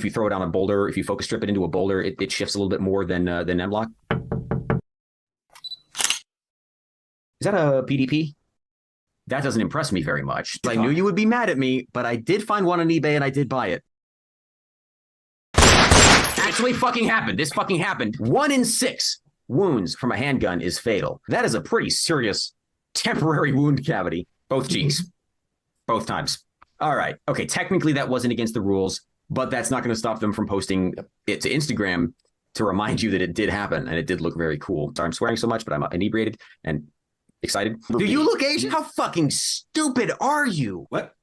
you throw it on a boulder, if you focus strip it into a boulder, it shifts a little bit more than M-Lock. Is that a PDP? That doesn't impress me very much. I knew you would be mad at me, but I did find one on eBay and I did buy it. Actually fucking happened. This fucking happened. 1 in 6 wounds from a handgun is fatal. That is a pretty serious temporary wound cavity. Both cheeks. Both times. All right. Okay, technically that wasn't against the rules, but that's not going to stop them from posting it to Instagram to remind you that it did happen, and it did look very cool. Sorry I'm swearing so much, but I'm inebriated and excited. Do you look Asian? How fucking stupid are you? What?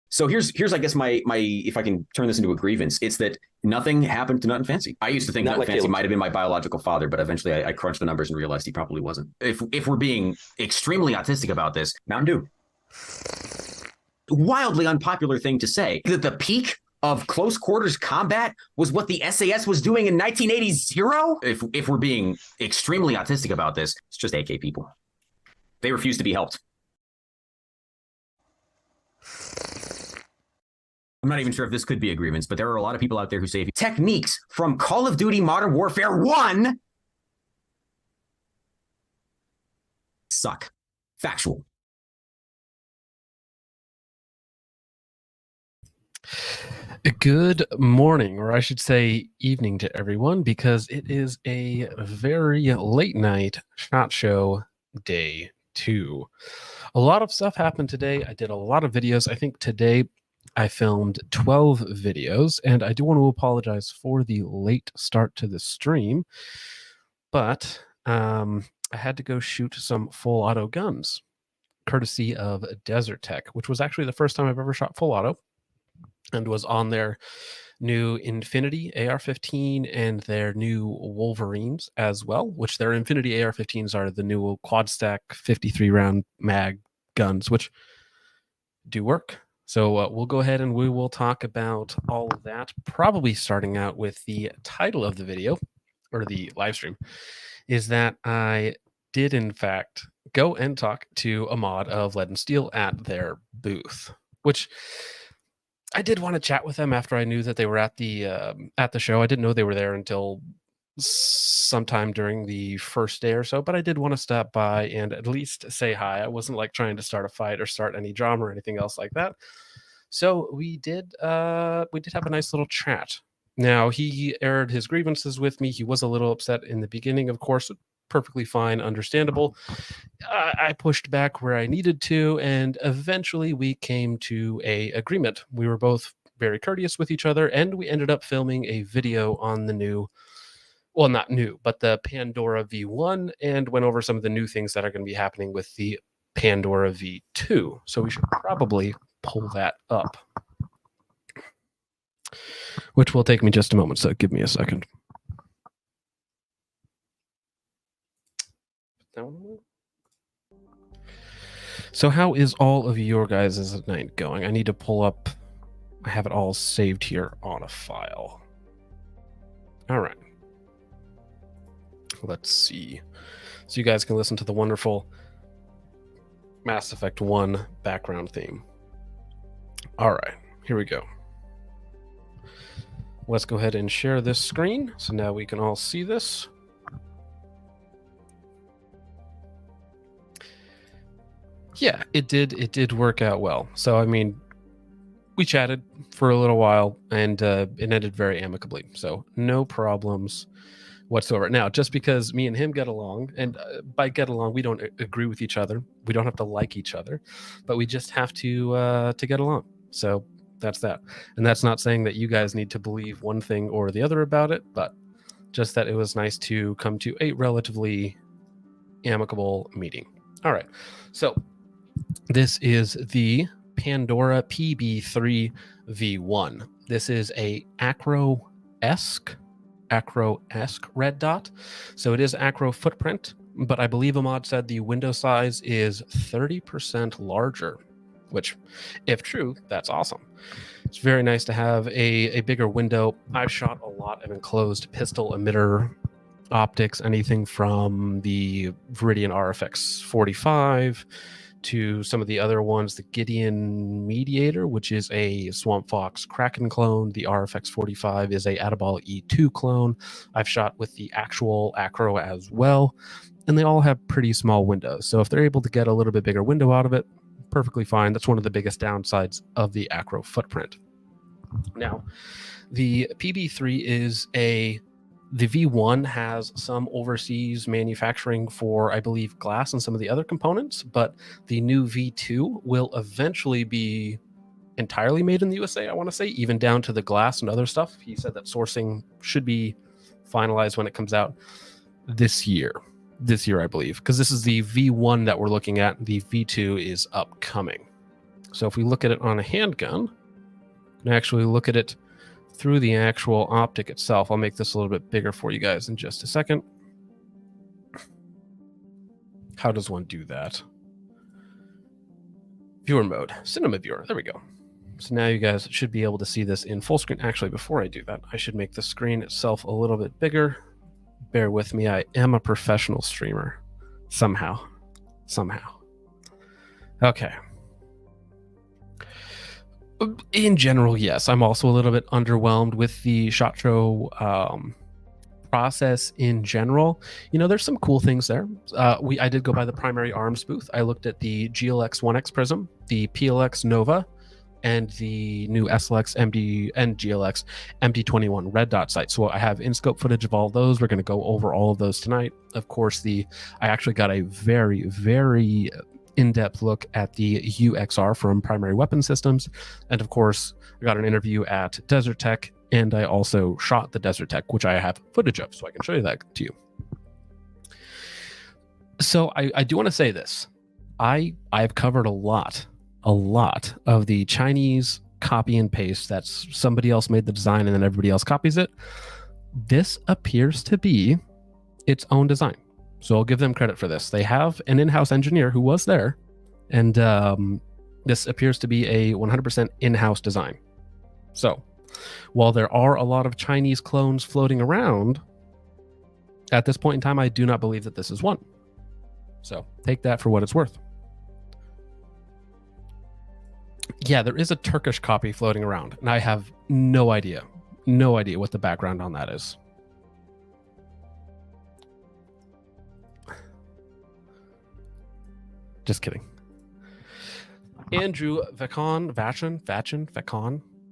So here's I guess my if I can turn this into a grievance, it's that nothing happened to Nut and Fancy. I used to think Nut and Fancy might have been my biological father, but eventually I crunched the numbers and realized he probably wasn't. If we're being extremely autistic about this, Mountain Dew. Wildly unpopular thing to say. That the peak of close quarters combat was what the SAS was doing in 1980. If we're being extremely autistic about this, it's just AK people. They refuse to be helped. I'm not even sure if this could be a grievance, but there are a lot of people out there who say techniques from Call of Duty Modern Warfare 1 suck. Factual. Good morning, or I should say evening to everyone, because it is a very late night SHOT Show day 2. A lot of stuff happened today. I did a lot of videos. I think today I filmed 12 videos, and I do want to apologize for the late start to the stream, but I had to go shoot some full auto guns, courtesy of Desert Tech, which was actually the first time I've ever shot full auto, and was on their new Infinity AR-15 and their new Wolverines as well, which their Infinity AR-15s are the new quad stack 53 round mag guns, which do work. So we'll go ahead and we will talk about all of that, probably starting out with the title of the video, or the live stream, is that I did, in fact, go and talk to a mod of Lead and Steel at their booth, which I did want to chat with them after I knew that they were at the show. I didn't know they were there until sometime during the first day or so, but I did want to stop by and at least say hi. I wasn't like trying to start a fight or start any drama or anything else like that. So we did have a nice little chat. Now, he aired his grievances with me. He was a little upset in the beginning, of course, perfectly fine, understandable. I pushed back where I needed to, and eventually we came to an agreement. We were both very courteous with each other, and we ended up filming a video on the new, well, not new, but the Pandora V1, and went over some of the new things that are going to be happening with the Pandora V2. So we should probably pull that up, which will take me just a moment, so give me a second. So how is all of your guys' night going? I need to pull up, I have it all saved here on a file. All right. Let's see. So you guys can listen to the wonderful Mass Effect 1 background theme. All right, here we go. Let's go ahead and share this screen so now we can all see this. Yeah, it did work out well. So, I mean, we chatted for a little while, and it ended very amicably. So, no problems whatsoever. Now, just because me and him get along, and by get along, we don't agree with each other. We don't have to like each other, but we just have to get along. So that's that. And that's not saying that you guys need to believe one thing or the other about it, but just that it was nice to come to a relatively amicable meeting. All right. So this is the Pandora PB3 V1. This is a acro-esque red dot. So it is acro footprint, but I believe a mod said the window size is 30% larger, which, if true, that's awesome. It's very nice to have a bigger window. I've shot a lot of enclosed pistol emitter optics, anything from the Viridian RFX 45 to some of the other ones, the Gideon Mediator, which is a Swamp Fox Kraken clone. The RFX 45 is a Atabal E2 clone. I've shot with the actual Acro as well, and they all have pretty small windows. So if they're able to get a little bit bigger window out of it, perfectly fine. That's one of the biggest downsides of the Acro footprint. Now, the PB3 is the V1 has some overseas manufacturing for, I believe, glass and some of the other components, but the new V2 will eventually be entirely made in the USA, I want to say, even down to the glass and other stuff. He said that sourcing should be finalized when it comes out this year, I believe, because this is the V1 that we're looking at. The V2 is upcoming. So if we look at it on a handgun, and actually look at it through the actual optic itself. I'll make this a little bit bigger for you guys in just a second. How does one do that? Viewer mode, cinema viewer, there we go. So now you guys should be able to see this in full screen. Actually, before I do that, I should make the screen itself a little bit bigger. Bear with me, I am a professional streamer. Somehow. Okay. In general, yes, I'm also a little bit underwhelmed with the SHOT Show process in general. You know, there's some cool things there. I did go by the primary arms booth. I looked at the GLX 1X Prism, the PLX Nova, and the new SLX MD and GLX MD21 red dot sight. So I have in-scope footage of all those. We're going to go over all of those tonight. Of course, I actually got a very, very in-depth look at the UXR from Primary Weapon Systems. And of course, I got an interview at Desert Tech, and I also shot the Desert Tech, which I have footage of, so I can show you that to you. So I do want to say this. I've covered a lot of the Chinese copy and paste that's somebody else made the design and then everybody else copies it. This appears to be its own design. So I'll give them credit for this. They have an in-house engineer who was there, and this appears to be a 100% in-house design. So while there are a lot of Chinese clones floating around, at this point in time, I do not believe that this is one. So take that for what it's worth. Yeah, there is a Turkish copy floating around, and I have no idea what the background on that is. Just kidding. Andrew Vacon.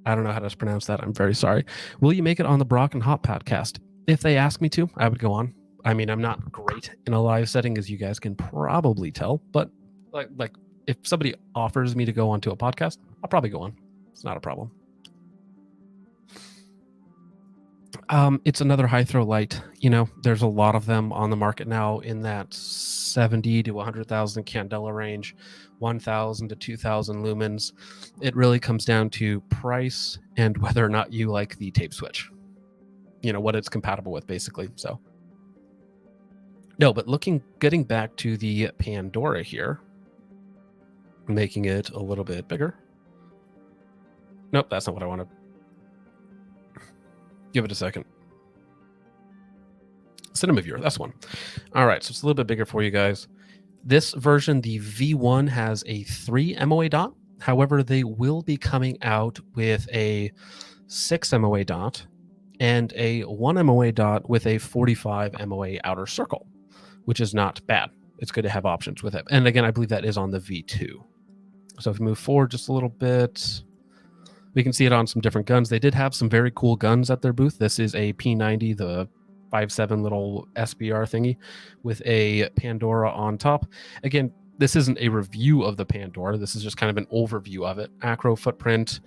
I don't know how to pronounce that. I'm very sorry. Will you make it on the Brock and Hop podcast? If they ask me to, I would go on. I mean, I'm not great in a live setting, as you guys can probably tell, but like if somebody offers me to go onto a podcast, I'll probably go on. It's not a problem. It's another high throw light. You know, there's a lot of them on the market now in that 70 to 100,000 candela range, 1,000 to 2,000 lumens. It really comes down to price and whether or not you like the tape switch. You know, what it's compatible with, basically. So, no, but getting back to the Pandora here, making it a little bit bigger. Nope, that's not what I wanted. Give it a second. Cinema viewer, that's one. All right, so it's a little bit bigger for you guys. This version, the V1, has a 3 MOA dot. However, they will be coming out with a 6 MOA dot and a 1 MOA dot with a 45 MOA outer circle, which is not bad. It's good to have options with it. And again, I believe that is on the V2. So if we move forward just a little bit, we can see it on some different guns. They did have some very cool guns at their booth. This is a P90, the 5.7 little SBR thingy with a Pandora on top. Again, this isn't a review of the Pandora. This is just kind of an overview of it. Acro footprint.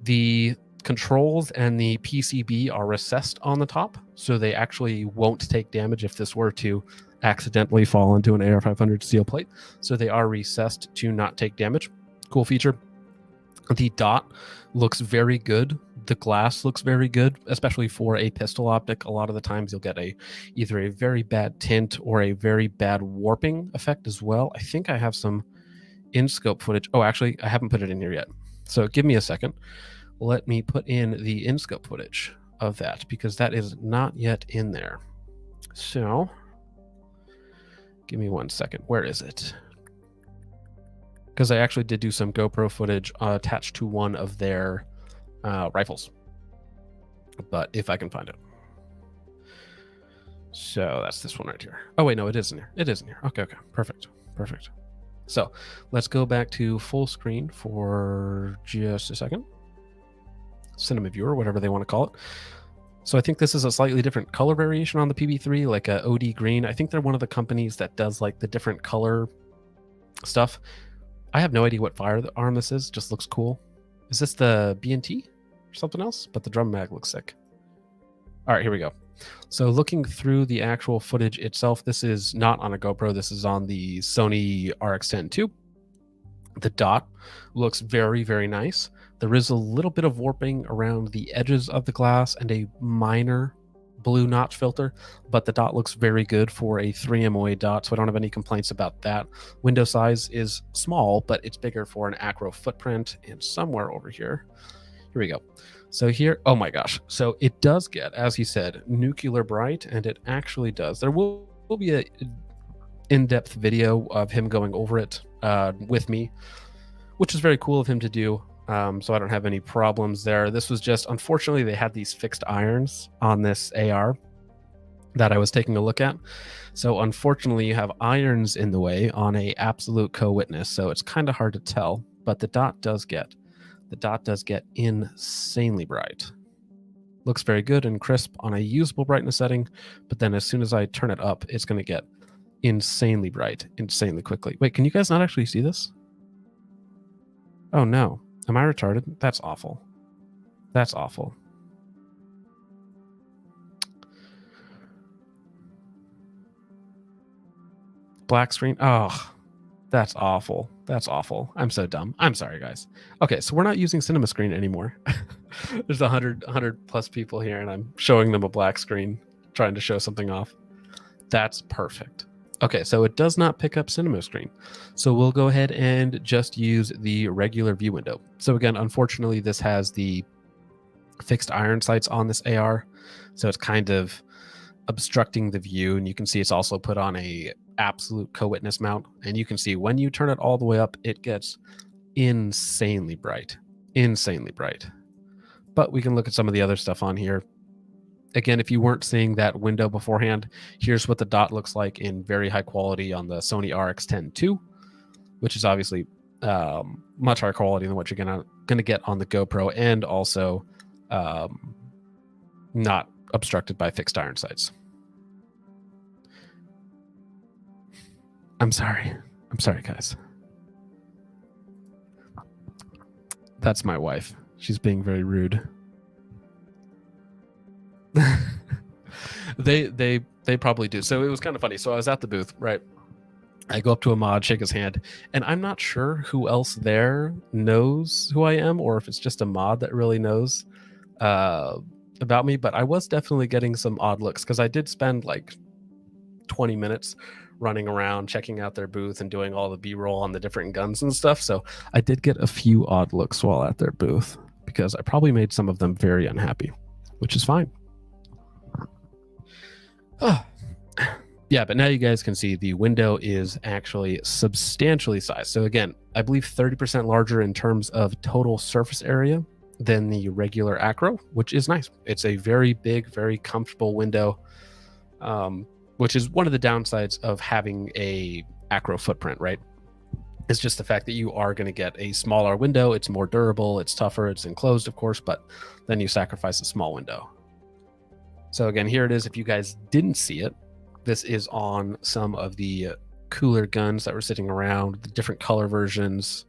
The controls and the PCB are recessed on the top, so they actually won't take damage if this were to accidentally fall into an AR-500 steel plate. So they are recessed to not take damage. Cool feature. The dot looks very good. The glass looks very good, especially for a pistol optic. A lot of the times you'll get either a very bad tint or a very bad warping effect as well. I think I have some in-scope footage. Oh, actually, I haven't put it in here yet. So give me a second. Let me put in the in-scope footage of that, because that is not yet in there. So give me 1 second. Where is it? Because I actually did do some GoPro footage attached to one of their rifles. But if I can find it. So that's this one right here. Oh, wait, no, it isn't here. It isn't here. Okay, perfect. So let's go back to full screen for just a second. Cinema viewer, whatever they want to call it. So I think this is a slightly different color variation on the PB3, like a OD green. I think they're one of the companies that does like the different color stuff. I have no idea what firearm this is. Just looks cool. Is this the B&T or something else? But the drum mag looks sick. All right, here we go. So looking through the actual footage itself, this is not on a GoPro. This is on the Sony RX10 II. The dot looks very, very nice. There is a little bit of warping around the edges of the glass and a minor blue notch filter, but the dot looks very good for a 3MOA dot, so I don't have any complaints about that. Window size is small, but it's bigger for an acro footprint. And somewhere over here we go. So here, oh my gosh. So it does get, as he said, nuclear bright, and it actually does. There will be a in-depth video of him going over it with me, which is very cool of him to do. So I don't have any problems there. This was just, unfortunately, they had these fixed irons on this AR that I was taking a look at. So unfortunately, you have irons in the way on a absolute co-witness. So it's kind of hard to tell, but the dot does get insanely bright. Looks very good and crisp on a usable brightness setting, but then as soon as I turn it up, it's going to get insanely bright, insanely quickly. Wait, can you guys not actually see this? Oh no. Am I retarded? That's awful. That's awful. Black screen. Oh, that's awful. That's awful. I'm so dumb. I'm sorry, guys. Okay, so we're not using cinema screen anymore. There's 100 plus people here, and I'm showing them a black screen, trying to show something off. That's perfect. Okay, so it does not pick up cinema screen. So we'll go ahead and just use the regular view window. So again, unfortunately, this has the fixed iron sights on this AR. So it's kind of obstructing the view. And you can see it's also put on a absolute co-witness mount. And you can see when you turn it all the way up, it gets insanely bright. Insanely bright. But we can look at some of the other stuff on here. Again, if you weren't seeing that window beforehand, here's what the dot looks like in very high quality on the Sony RX10 II, which is obviously much higher quality than what you're gonna get on the GoPro, and also not obstructed by fixed iron sights. I'm sorry, guys. That's my wife. She's being very rude. They probably do. So it was kind of funny. So I was at the booth, right? I go up to a mod, shake his hand, and I'm not sure who else there knows who I am, or if it's just a mod that really knows about me. But I was definitely getting some odd looks, because I did spend like 20 minutes running around checking out their booth and doing all the B-roll on the different guns and stuff. So I did get a few odd looks while at their booth, because I probably made some of them very unhappy, which is fine. Oh. Yeah, but now you guys can see the window is actually substantially sized. So again, I believe 30% larger in terms of total surface area than the regular acro, which is nice. It's a very big, very comfortable window, which is one of the downsides of having a acro footprint, right? It's just the fact that you are going to get a smaller window. It's more durable, it's tougher, it's enclosed, of course, but then you sacrifice a small window. So again, here it is. If you guys didn't see it, this is on some of the cooler guns that were sitting around, the different color versions,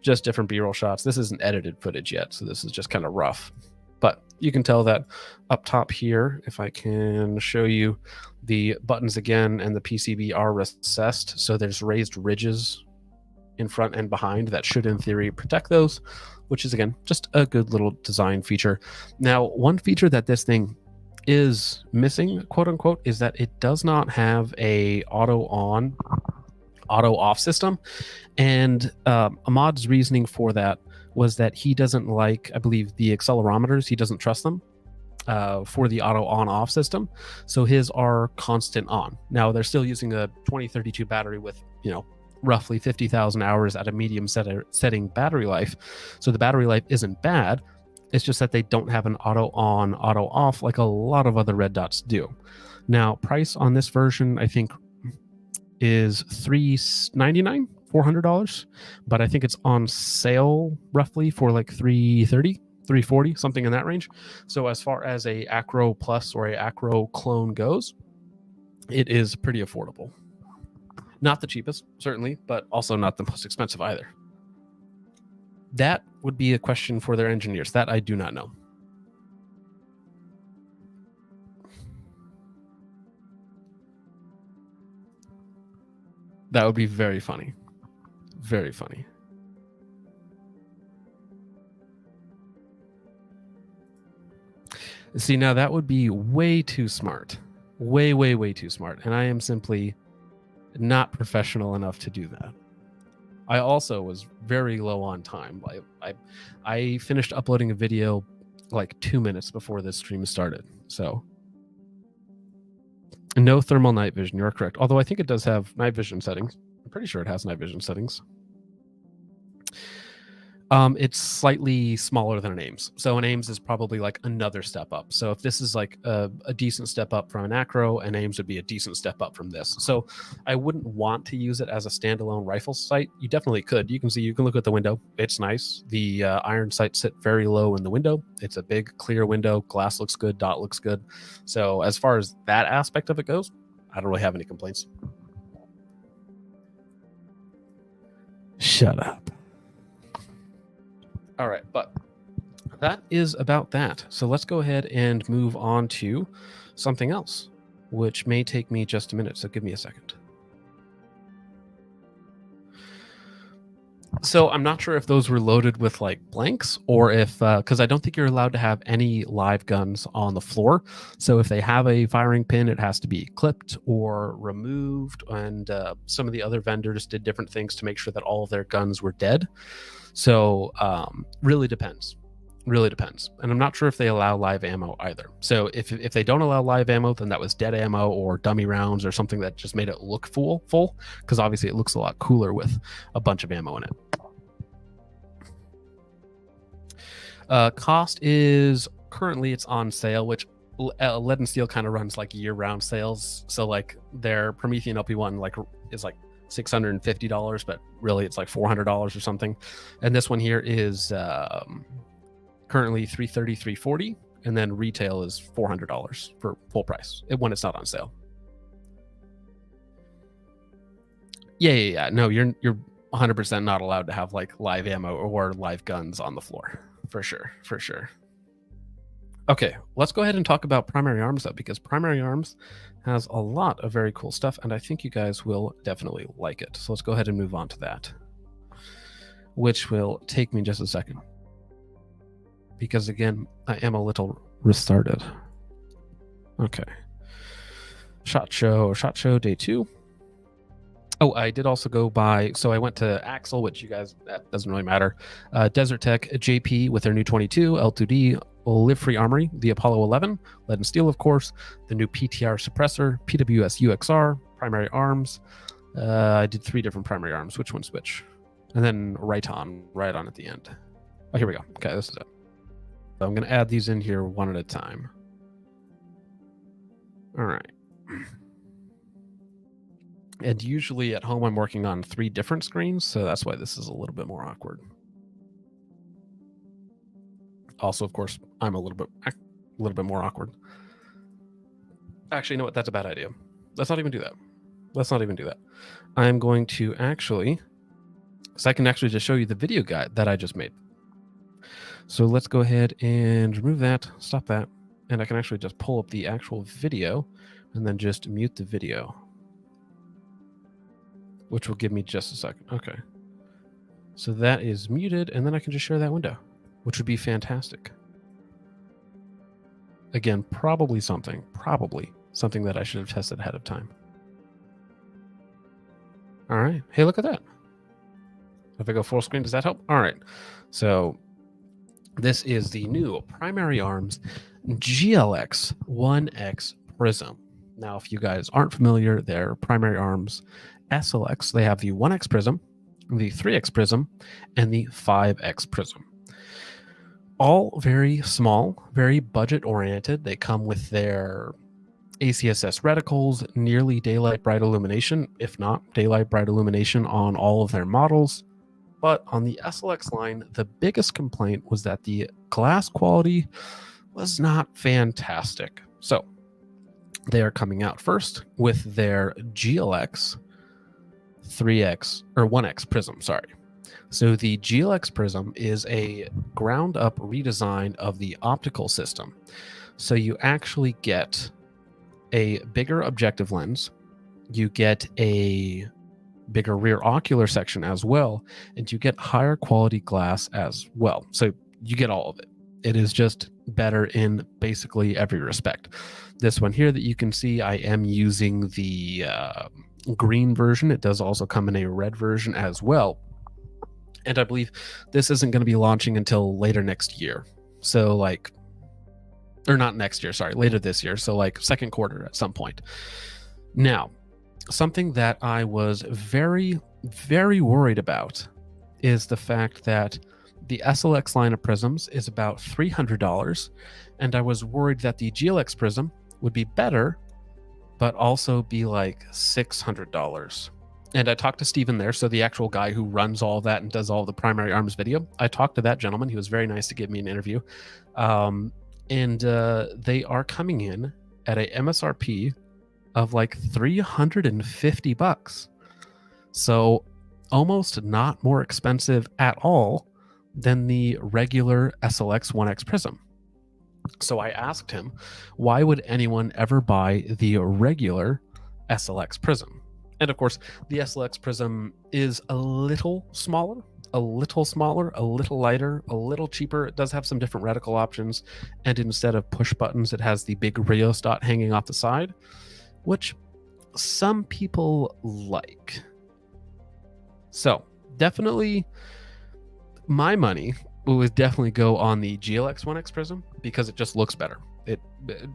just different B-roll shots. This isn't edited footage yet, so this is just kind of rough. But you can tell that up top here, if I can show you, the buttons again and the PCB are recessed, so there's raised ridges in front and behind that should, in theory, protect those, which is, again, just a good little design feature. Now, one feature that this thing is missing, quote unquote, is that it does not have a auto on, auto off system. And Ahmad's reasoning for that was that he doesn't like, I believe, the accelerometers. He doesn't trust them. for the auto on-off system. So his are constant on. Now they're still using a 2032 battery with, roughly 50,000 hours at a medium setting battery life. So the battery life isn't bad. It's just that they don't have an auto on, auto off like a lot of other red dots do. Now, price on this version, I think, is $399, $400, but I think it's on sale roughly for like $330, $340, something in that range. So as far as a Acro Plus or a Acro clone goes, it is pretty affordable. Not the cheapest, certainly, but also not the most expensive either. That would be a question for their engineers. That I do not know. That would be very funny. Very funny. See, now that would be way too smart. Way, way, way too smart. And I am simply not professional enough to do that. I also was very low on time. I finished uploading a video like 2 minutes before this stream started. So no thermal night vision. You're correct. Although I think it does have night vision settings. I'm pretty sure it has night vision settings. It's slightly smaller than an Ames. So an Ames is probably like another step up. So if this is like a decent step up from an Acro, an Ames would be a decent step up from this. So I wouldn't want to use it as a standalone rifle sight. You definitely could. You can look at the window. It's nice. The iron sights sit very low in the window. It's a big clear window. Glass looks good. Dot looks good. So as far as that aspect of it goes, I don't really have any complaints. Shut up. All right, but that is about that. So let's go ahead and move on to something else, which may take me just a minute. So give me a second. So I'm not sure if those were loaded with like blanks or if, because I don't think you're allowed to have any live guns on the floor. So if they have a firing pin, it has to be clipped or removed. And some of the other vendors did different things to make sure that all of their guns were dead. So really depends. Really depends. And I'm not sure if they allow live ammo either. So if they don't allow live ammo, then that was dead ammo or dummy rounds or something that just made it look full, because obviously it looks a lot cooler with a bunch of ammo in it. Cost is currently it's on sale, which Lead and Steel kind of runs like year-round sales. So like their Promethean LP1 like is like $650, but really it's like $400 or something. And this one here is currently $330, $340, and then retail is $400 for full price when it's not on sale. Yeah. No, you're 100% not allowed to have like live ammo or live guns on the floor. For sure. Okay, let's go ahead and talk about Primary Arms though, because Primary Arms has a lot of very cool stuff, and I think you guys will definitely like it. So let's go ahead and move on to that, which will take me just a second. Because again, I am a little restarted. Okay. SHOT Show day 2. Oh, I did also go by, so I went to Axel, which you guys, that doesn't really matter. Desert Tech JP with their new 22, L2D, Live Free Armory, the Apollo 11, Lead and Steel, of course, the new PTR suppressor, PWS UXR, Primary Arms. I did 3 different Primary Arms. Which one's which? And then right on at the end. Oh, here we go. Okay, this is it. So I'm going to add these in here one at a time. All right. And usually at home, I'm working on 3 different screens, so that's why this is a little bit more awkward. Also, of course, I'm a little bit more awkward. Actually, you know what? That's a bad idea. Let's not even do that. I'm going to actually, because I can actually just show you the video guide that I just made. So let's go ahead and remove that, stop that, and I can actually just pull up the actual video and then just mute the video, which will give me just a second. Okay. So that is muted, and then I can just share that window, which would be fantastic. Again, probably something that I should have tested ahead of time. All right. Hey, look at that. If I go full screen, does that help? All right. So this is the new Primary Arms GLX 1X prism. Now, if you guys aren't familiar, they're primary arms SLX. They have the 1X prism, the 3X prism, and the 5X prism. All very small, very budget oriented. They come with their ACSS reticles, nearly daylight bright illumination, if not daylight bright illumination on all of their models. But on the SLX line, the biggest complaint was that the glass quality was not fantastic. So they are coming out first with their GLX 3X or 1X prism, sorry. So the GLX prism is a ground up redesign of the optical system. So you actually get a bigger objective lens, you get a bigger rear ocular section as well, and you get higher quality glass as well. So you get all of it. It is just better in basically every respect. This one here that you can see, I am using the green version. It does also come in a red version as well. And I believe this isn't going to be launching until later next year. So like, or not next year, sorry, later this year. So like second quarter at some point. Now, something that I was very, very worried about is the fact that the SLX line of prisms is about $300, and I was worried that the GLX prism would be better, but also be like $600. And I talked to Steven there, so the actual guy who runs all that and does all the primary arms video. I talked to that gentleman. He was very nice to give me an interview. And they are coming in at a MSRP of like $350. So almost not more expensive at all than the regular SLX 1X prism. So I asked him, why would anyone ever buy the regular SLX prism? And of course, the SLX prism is a little smaller, a little lighter, a little cheaper. It does have some different reticle options. And instead of push buttons, it has the big rheostat hanging off the side, which some people like. So definitely my money would definitely go on the GLX 1X prism because it just looks better.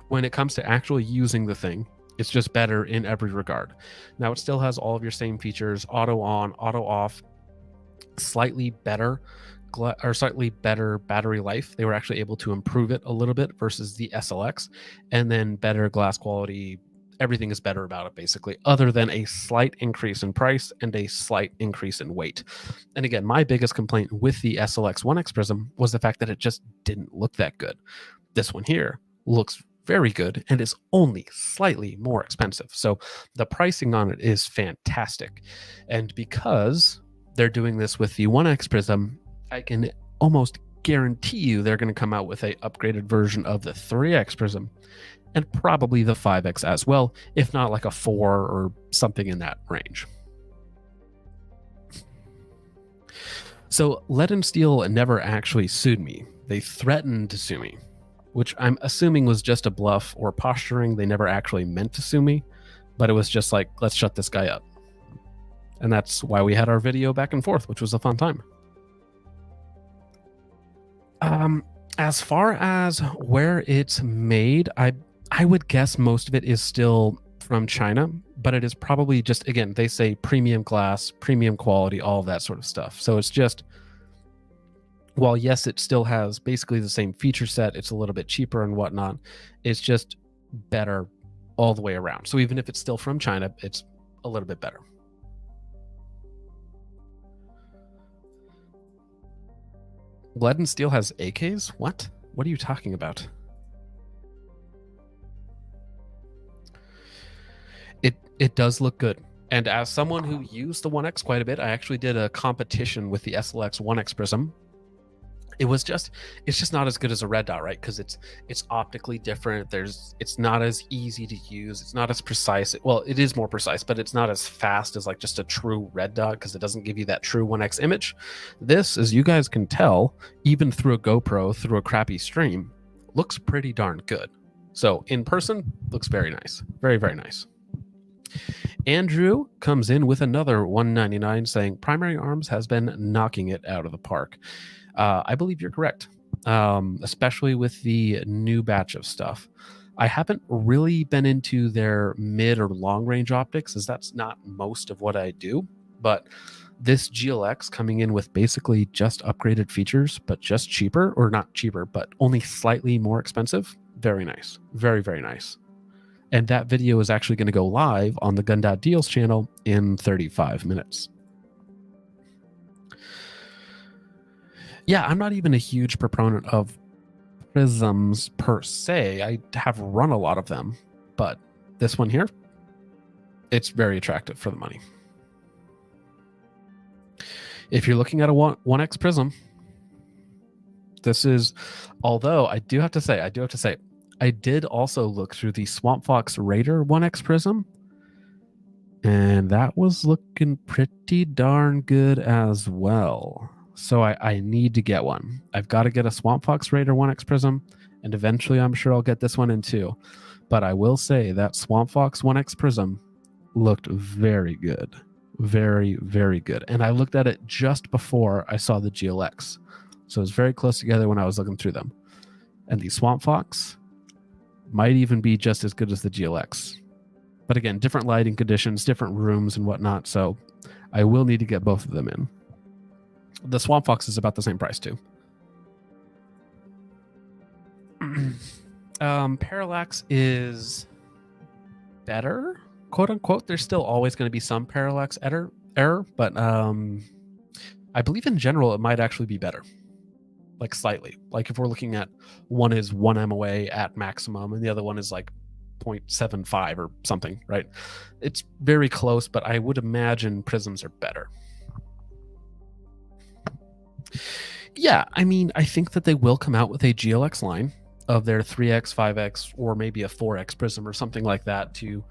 When it comes to actually using the thing, it's just better in every regard. Now, it still has all of your same features: auto on, auto off, slightly better battery life. They were actually able to improve it a little bit versus the SLX, and then better glass quality. Everything is better about it, basically, other than a slight increase in price and a slight increase in weight. And again, my biggest complaint with the SLX 1X prism was the fact that it just didn't look that good. This one here looks very good and is only slightly more expensive. So the pricing on it is fantastic. And because they're doing this with the 1X prism, I can almost guarantee you they're going to come out with a upgraded version of the 3X prism and probably the 5X as well, if not like a 4 or something in that range. So Lead and Steel never actually sued me. They threatened to sue me, which I'm assuming was just a bluff or posturing. They never actually meant to sue me, but it was just like, let's shut this guy up. And that's why we had our video back and forth, which was a fun time. As far as where it's made, I would guess most of it is still from China, but it is probably just, again, they say premium glass, premium quality, all of that sort of stuff. So it's just, while yes, it still has basically the same feature set, it's a little bit cheaper and whatnot, it's just better all the way around. So even if it's still from China, it's a little bit better. Lead and Steel has AKs? What? What are you talking about? It does look good. And as someone who used the 1X quite a bit, I actually did a competition with the SLX 1X prism. It's just not as good as a red dot, right? Because it's optically different. It's not as easy to use. It's not as precise. Well, it is more precise, but it's not as fast as like just a true red dot because it doesn't give you that true 1X image. This, as you guys can tell, even through a GoPro, through a crappy stream, looks pretty darn good. So in person, looks very nice. Very, very nice. Andrew comes in with another $199 saying primary arms has been knocking it out of the park. I believe you're correct. especially with the new batch of stuff. I haven't really been into their mid or long range optics, as that's not most of what I do. But this GLX coming in with basically just upgraded features, but just cheaper, or not cheaper, but only slightly more expensive. Very nice. Very, very nice. And that video is actually going to go live on the Gun.Deals channel in 35 minutes. Yeah, I'm not even a huge proponent of prisms per se. I have run a lot of them, but this one here, it's very attractive for the money. If you're looking at a 1X prism, this is, although I do have to say, I did also look through the Swamp Fox Raider 1X prism, and that was looking pretty darn good as well. So I need to get one. I've got to get a Swamp Fox Raider 1X prism, and eventually I'm sure I'll get this one in too. But I will say that Swamp Fox 1X prism looked very good. Very, very good. And I looked at it just before I saw the GLX. So it was very close together when I was looking through them. And the Swamp Fox might even be just as good as the GLX. But again, different lighting conditions, different rooms and whatnot. So I will need to get both of them in. The Swamp Fox is about the same price too. Parallax is better, quote unquote. There's still always going to be some parallax error, but I believe in general it might actually be better. Like slightly. Like if we're looking at one is 1 MOA at maximum and the other one is like 0.75 or something, right? It's very close, but I would imagine prisms are better. Yeah, I mean, I think that they will come out with a GLX line of their 3X, 5X, or maybe a 4X prism or something like that to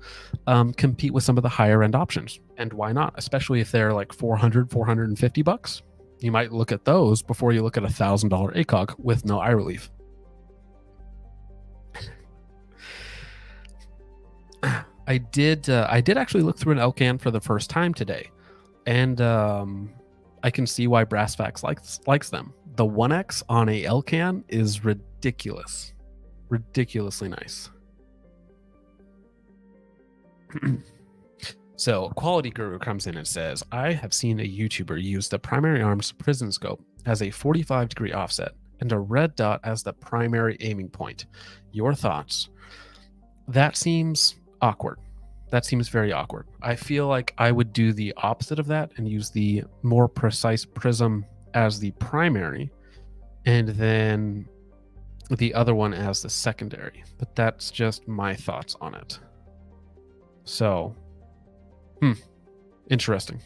compete with some of the higher end options. And why not? Especially if they're like $400, $450. You might look at those before you look at $1,000 ACOG with no eye relief. I did actually look through an LCAN for the first time today, and I can see why Brassfax likes them. The 1X on a LCAN is ridiculous, ridiculously nice. So Quality Guru comes in and says, I have seen a YouTuber use the primary arm's prism scope as a 45-degree offset and a red dot as the primary aiming point. Your thoughts? That seems awkward. That seems very awkward. I feel like I would do the opposite of that and use the more precise prism as the primary and then the other one as the secondary. But that's just my thoughts on it. So, interesting.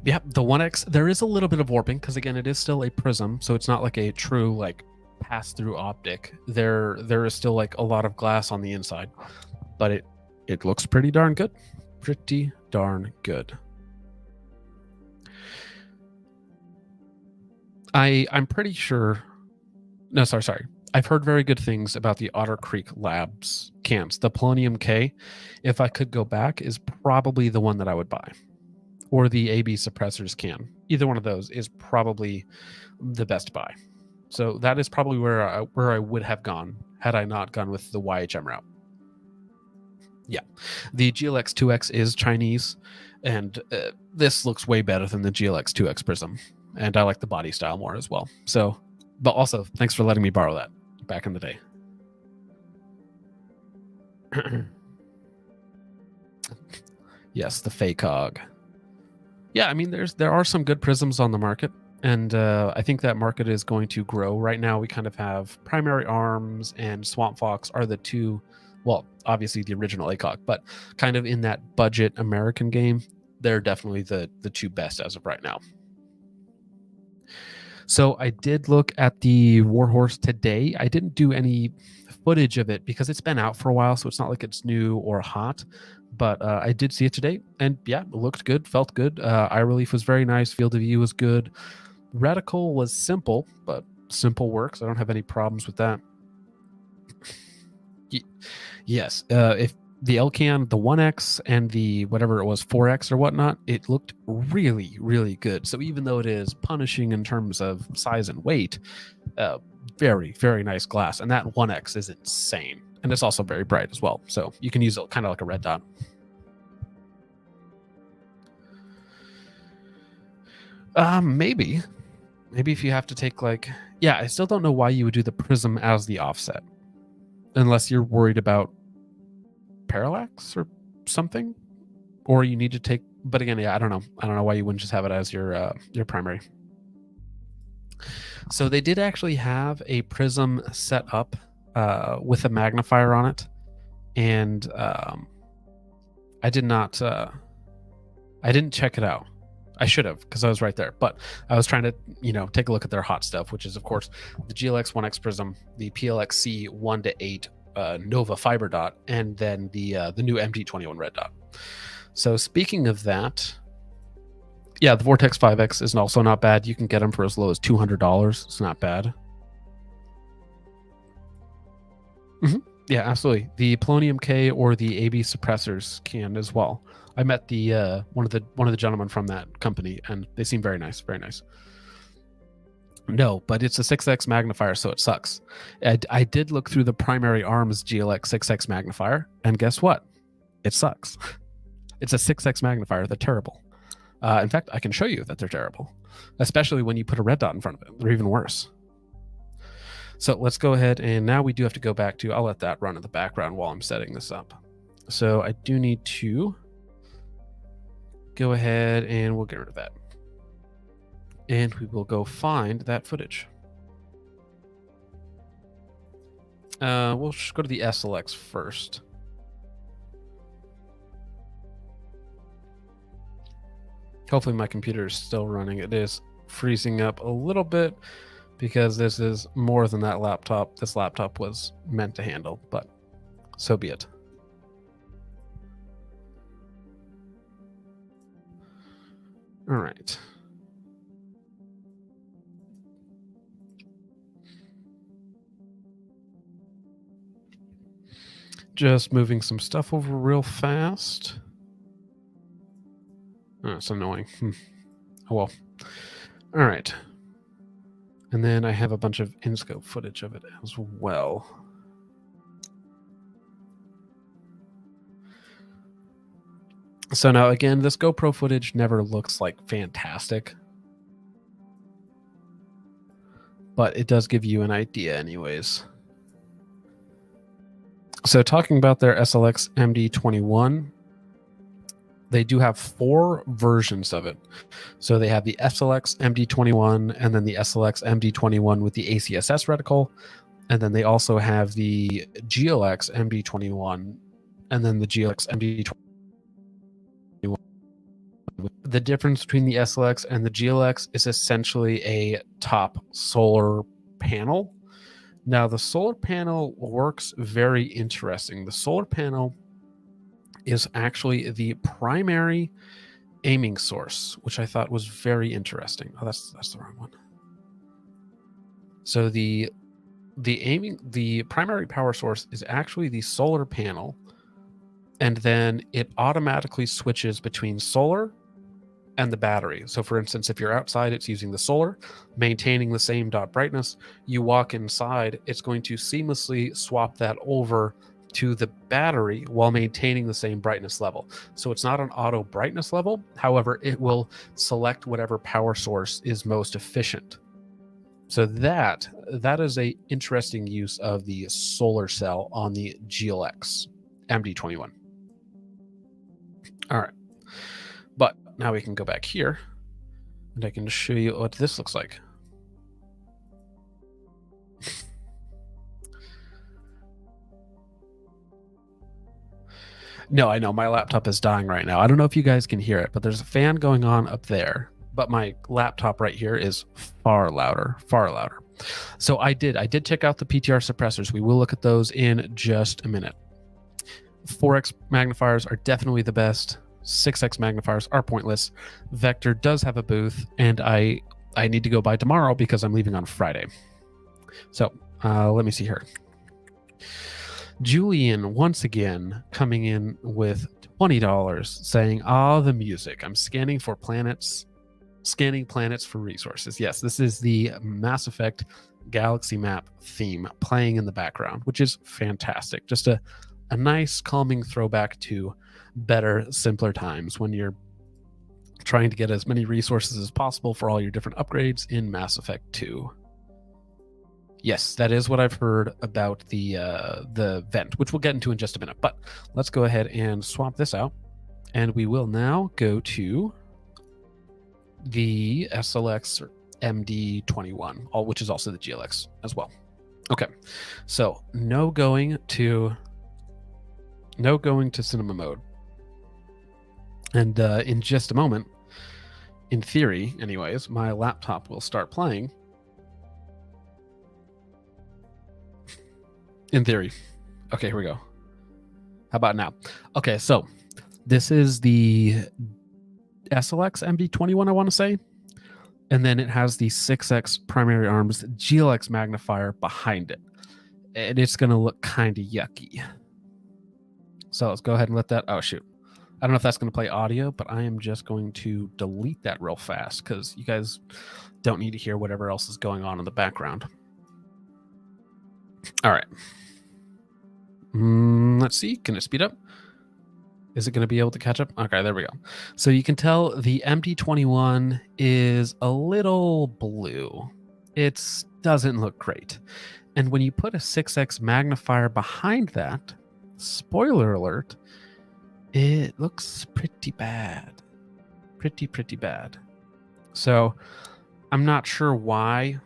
Yeah, the 1X, there is a little bit of warping because again, it is still a prism, so it's not like a true like pass-through optic. There is still like a lot of glass on the inside, but it looks pretty darn good. Pretty darn good. I'm pretty sure. No, sorry. I've heard very good things about the Otter Creek Labs cans. The Polonium K, if I could go back, is probably the one that I would buy. Or the AB Suppressors can. Either one of those is probably the best buy. So that is probably where I would have gone had I not gone with the YHM route. Yeah, the GLX 2X is Chinese, and this looks way better than the GLX 2X Prism. And I like the body style more as well. So, but also, thanks for letting me borrow that back in the day. Yes, the FACOG. Yeah, I mean, there are some good prisms on the market, and I think that market is going to grow. Right now, we kind of have Primary Arms and Swamp Fox are the two, well, obviously the original ACOG, but kind of in that budget American game, they're definitely the two best as of right now. So I did look at the Warhorse today. I didn't do any footage of it because it's been out for a while, so it's not like it's new or hot. But I did see it today, and yeah, it looked good, felt good. Eye relief was very nice. Field of view was good. Reticle was simple, but simple works. I don't have any problems with that. Yes, if the LCAN, the 1X, and the whatever it was, 4X or whatnot, it looked really, really good. So even though it is punishing in terms of size and weight, very, very nice glass. And that 1X is insane. And it's also very bright as well. So you can use it kind of like a red dot. Maybe if you have to take I still don't know why you would do the prism as the offset, unless you're worried about parallax or something, or you need to take. But again, I don't know why you wouldn't just have it as your primary. So they did actually have a prism set up with a magnifier on it, and I didn't check it out. I should have, because I was right there. But I was trying to, take a look at their hot stuff, which is, of course, the GLX 1X prism, the PLXC 1-8 Nova fiber dot, and then the new MD21 red dot. So speaking of that, yeah, the Vortex 5X is also not bad. You can get them for as low as $200. It's not bad. Yeah, absolutely. The Polonium K or the AB suppressors can as well. I met the one of the gentlemen from that company, and they seem very nice, very nice. No, but it's a 6X magnifier, so it sucks. I did look through the primary arms GLX 6X magnifier, and guess what? It sucks. It's a 6X magnifier. They're terrible. In fact, I can show you that they're terrible, especially when you put a red dot in front of it. They're even worse. So let's go ahead, and now we do have to go back to, I'll let that run in the background while I'm setting this up. So I do need to go ahead, and we'll get rid of that. And we will go find that footage. We'll just go to the SLX first. Hopefully my computer is still running. It is freezing up a little bit because this is more than that laptop. This laptop was meant to handle, but so be it. All right. Just moving some stuff over real fast. Oh, it's annoying. Oh well. All right. And then I have a bunch of in-scope footage of it as well. So now again, this GoPro footage never looks like fantastic, but it does give you an idea anyways. So talking about their SLX MD21, they do have 4 versions of it. So they have the SLX MD21, and then the SLX MD21 with the ACSS reticle, and then they also have the GLX MD21, and then the GLX MD21. The difference between the SLX and the GLX is essentially a top solar panel. Now, the solar panel works very interesting. The solar panel is actually the primary aiming source, which I thought was very interesting. Oh, that's the wrong one. So the primary power source is actually the solar panel, and then it automatically switches between solar and the battery. So for instance, if you're outside, it's using the solar, maintaining the same dot brightness. You walk inside, it's going to seamlessly swap that over to the battery while maintaining the same brightness level. So it's not an auto brightness level. However, it will select whatever power source is most efficient. So that is a interesting use of the solar cell on the GLX MD21. All right. But now we can go back here and I can show you what this looks like. No, I know my laptop is dying right now. I don't know if you guys can hear it, but there's a fan going on up there. But my laptop right here is far louder, far louder. So I did check out the PTR suppressors. We will look at those in just a minute. 4X magnifiers are definitely the best. 6X magnifiers are pointless. Vector does have a booth, and I need to go by tomorrow because I'm leaving on Friday. So let me see here. Julian once again coming in with $20 saying, the music. I'm scanning planets for resources. Yes, this is the Mass Effect Galaxy Map theme playing in the background, which is fantastic. Just a nice calming throwback to better, simpler times when you're trying to get as many resources as possible for all your different upgrades in Mass Effect 2. Yes, that is what I've heard about the vent, which we'll get into in just a minute. But let's go ahead and swap this out. And we will now go to the SLX MD21, which is also the GLX as well. Okay, so no going to cinema mode. And in just a moment, in theory anyways, my laptop will start playing. In theory. Okay, here we go. How about now? Okay, so this is the SLX MD21, I want to say. And then it has the 6X primary arms GLX magnifier behind it. And it's going to look kind of yucky. So let's go ahead and let that... Oh, shoot. I don't know if that's going to play audio, but I am just going to delete that real fast because you guys don't need to hear whatever else is going on in the background. All right. Let's see. Can it speed up? Is it going to be able to catch up? Okay, there we go. So you can tell the MD21 is a little blue. It doesn't look great. And when you put a 6X magnifier behind that, spoiler alert, it looks pretty bad. Pretty bad. So I'm not sure why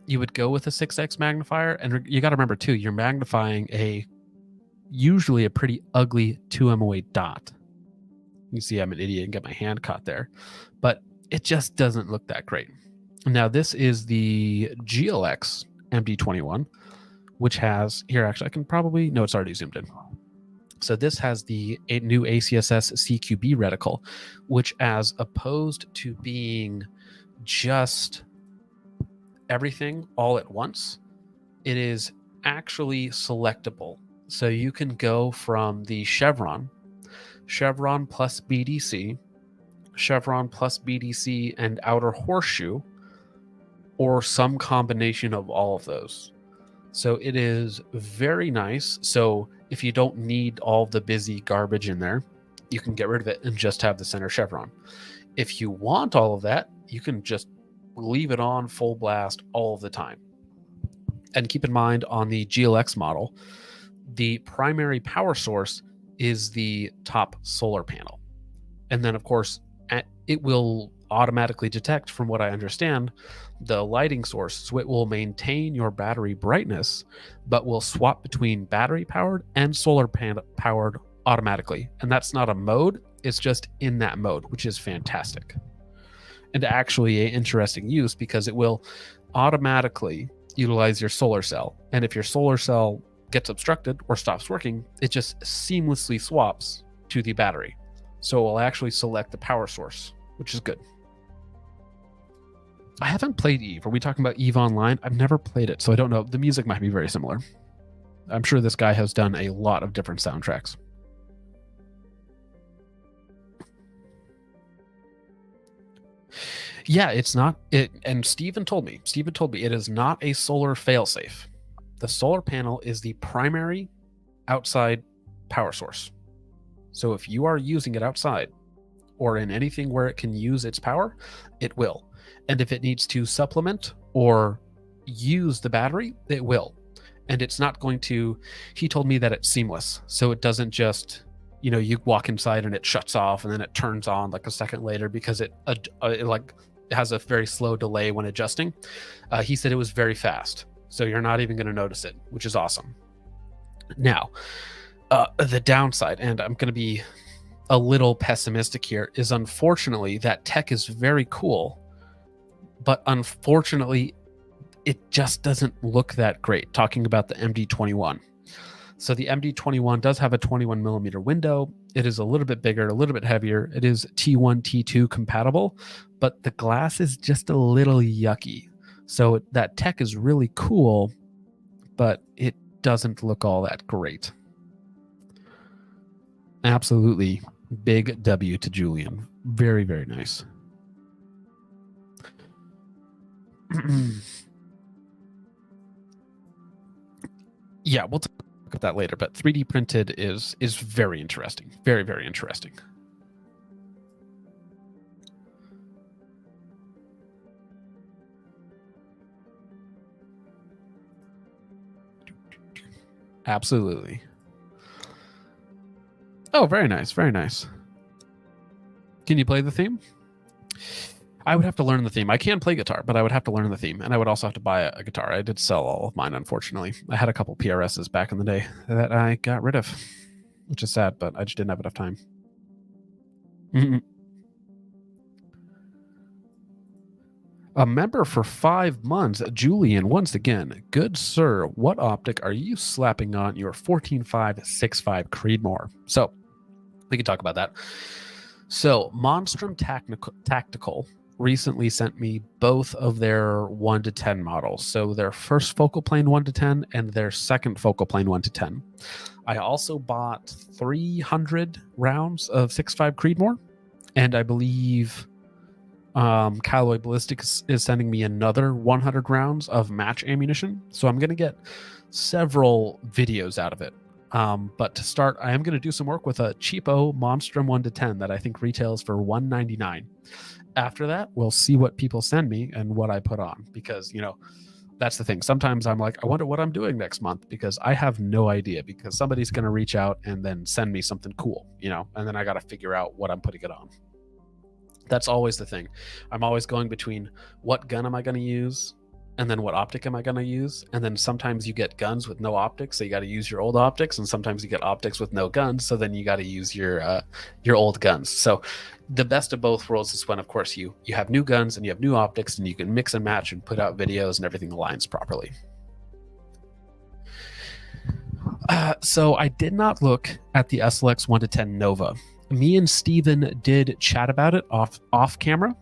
you would go with a 6X magnifier. And you got to remember, too, you're magnifying usually a pretty ugly 2 MOA dot. You see I'm an idiot and get my hand caught there. But it just doesn't look that great. Now, this is the GLX MD21, which has... Here, actually, I can probably... No, it's already zoomed in. So this has the new ACSS CQB reticle, which as opposed to being just everything all at once, it is actually selectable. So you can go from the chevron plus BDC, chevron plus BDC and outer horseshoe, or some combination of all of those. So it is very nice. So if you don't need all the busy garbage in there, you can get rid of it and just have the center chevron. If you want all of that, you can just leave it on full blast all of the time. And keep in mind, on the GLX model, the primary power source is the top solar panel. And then, of course, it will automatically detect, from what I understand, the lighting source. So it will maintain your battery brightness, but will swap between battery powered and solar powered automatically. And that's not a mode, it's just in that mode, which is fantastic. And actually an interesting use, because it will automatically utilize your solar cell. And if your solar cell gets obstructed or stops working, it just seamlessly swaps to the battery. So it will actually select the power source, which is good. I haven't played Eve. Are we talking about Eve Online? I've never played it, so I don't know. The music might be very similar. I'm sure this guy has done a lot of different soundtracks. Yeah, it's not it. And Steven told me it is not a solar failsafe. The solar panel is the primary outside power source. So if you are using it outside or in anything where it can use its power, it will. And if it needs to supplement or use the battery, it will. And it's not going to... He told me that it's seamless. So it doesn't just, you walk inside and it shuts off and then it turns on like a second later, because it has a very slow delay when adjusting. He said it was very fast. So you're not even going to notice it, which is awesome. Now, the downside, and I'm going to be a little pessimistic here, is unfortunately that tech is very cool, but unfortunately it just doesn't look that great. Talking about the MD21. So the MD21 does have a 21 millimeter window. It is a little bit bigger, a little bit heavier. It is T1, T2 compatible, but the glass is just a little yucky. So that tech is really cool, but it doesn't look all that great. Absolutely. Big W to Julian. Very, very nice. Yeah, we'll talk about that later, but 3D printed is very interesting. Very, very interesting. Absolutely. Oh, very nice. Very nice. Can you play the theme? I would have to learn the theme. I can play guitar, but I would have to learn the theme, and I would also have to buy a guitar. I did sell all of mine, unfortunately. I had a couple PRSs back in the day that I got rid of, which is sad, but I just didn't have enough time. A member for 5 months, Julian, once again. Good sir, what optic are you slapping on your 14.565 Creedmoor? So, we can talk about that. So, Monstrum Tactical recently sent me both of their 1 to 10 models. So, their first focal plane 1 to 10 and their second focal plane 1 to 10. I also bought 300 rounds of 6.5 Creedmoor, and I believe Callaway Ballistics is sending me another 100 rounds of match ammunition. So I'm going to get several videos out of it. But to start, I am going to do some work with a cheapo Monstrum 1 to 10 that I think retails for $199. After that, we'll see what people send me and what I put on, because, you know, that's the thing. Sometimes I'm like, I wonder what I'm doing next month, because I have no idea, because somebody's going to reach out and then send me something cool, you know, and then I got to figure out what I'm putting it on. That's always the thing. I'm always going between what gun am I going to use, and then what optic am I going to use. And then sometimes you get guns with no optics, so you got to use your old optics, and sometimes you get optics with no guns, so then you got to use your old guns. So the best of both worlds is when, of course, you have new guns and you have new optics, and you can mix and match and put out videos and everything aligns properly. So I did not look at the SLX 1 to 10 Nova. Me and Steven did chat about it off camera,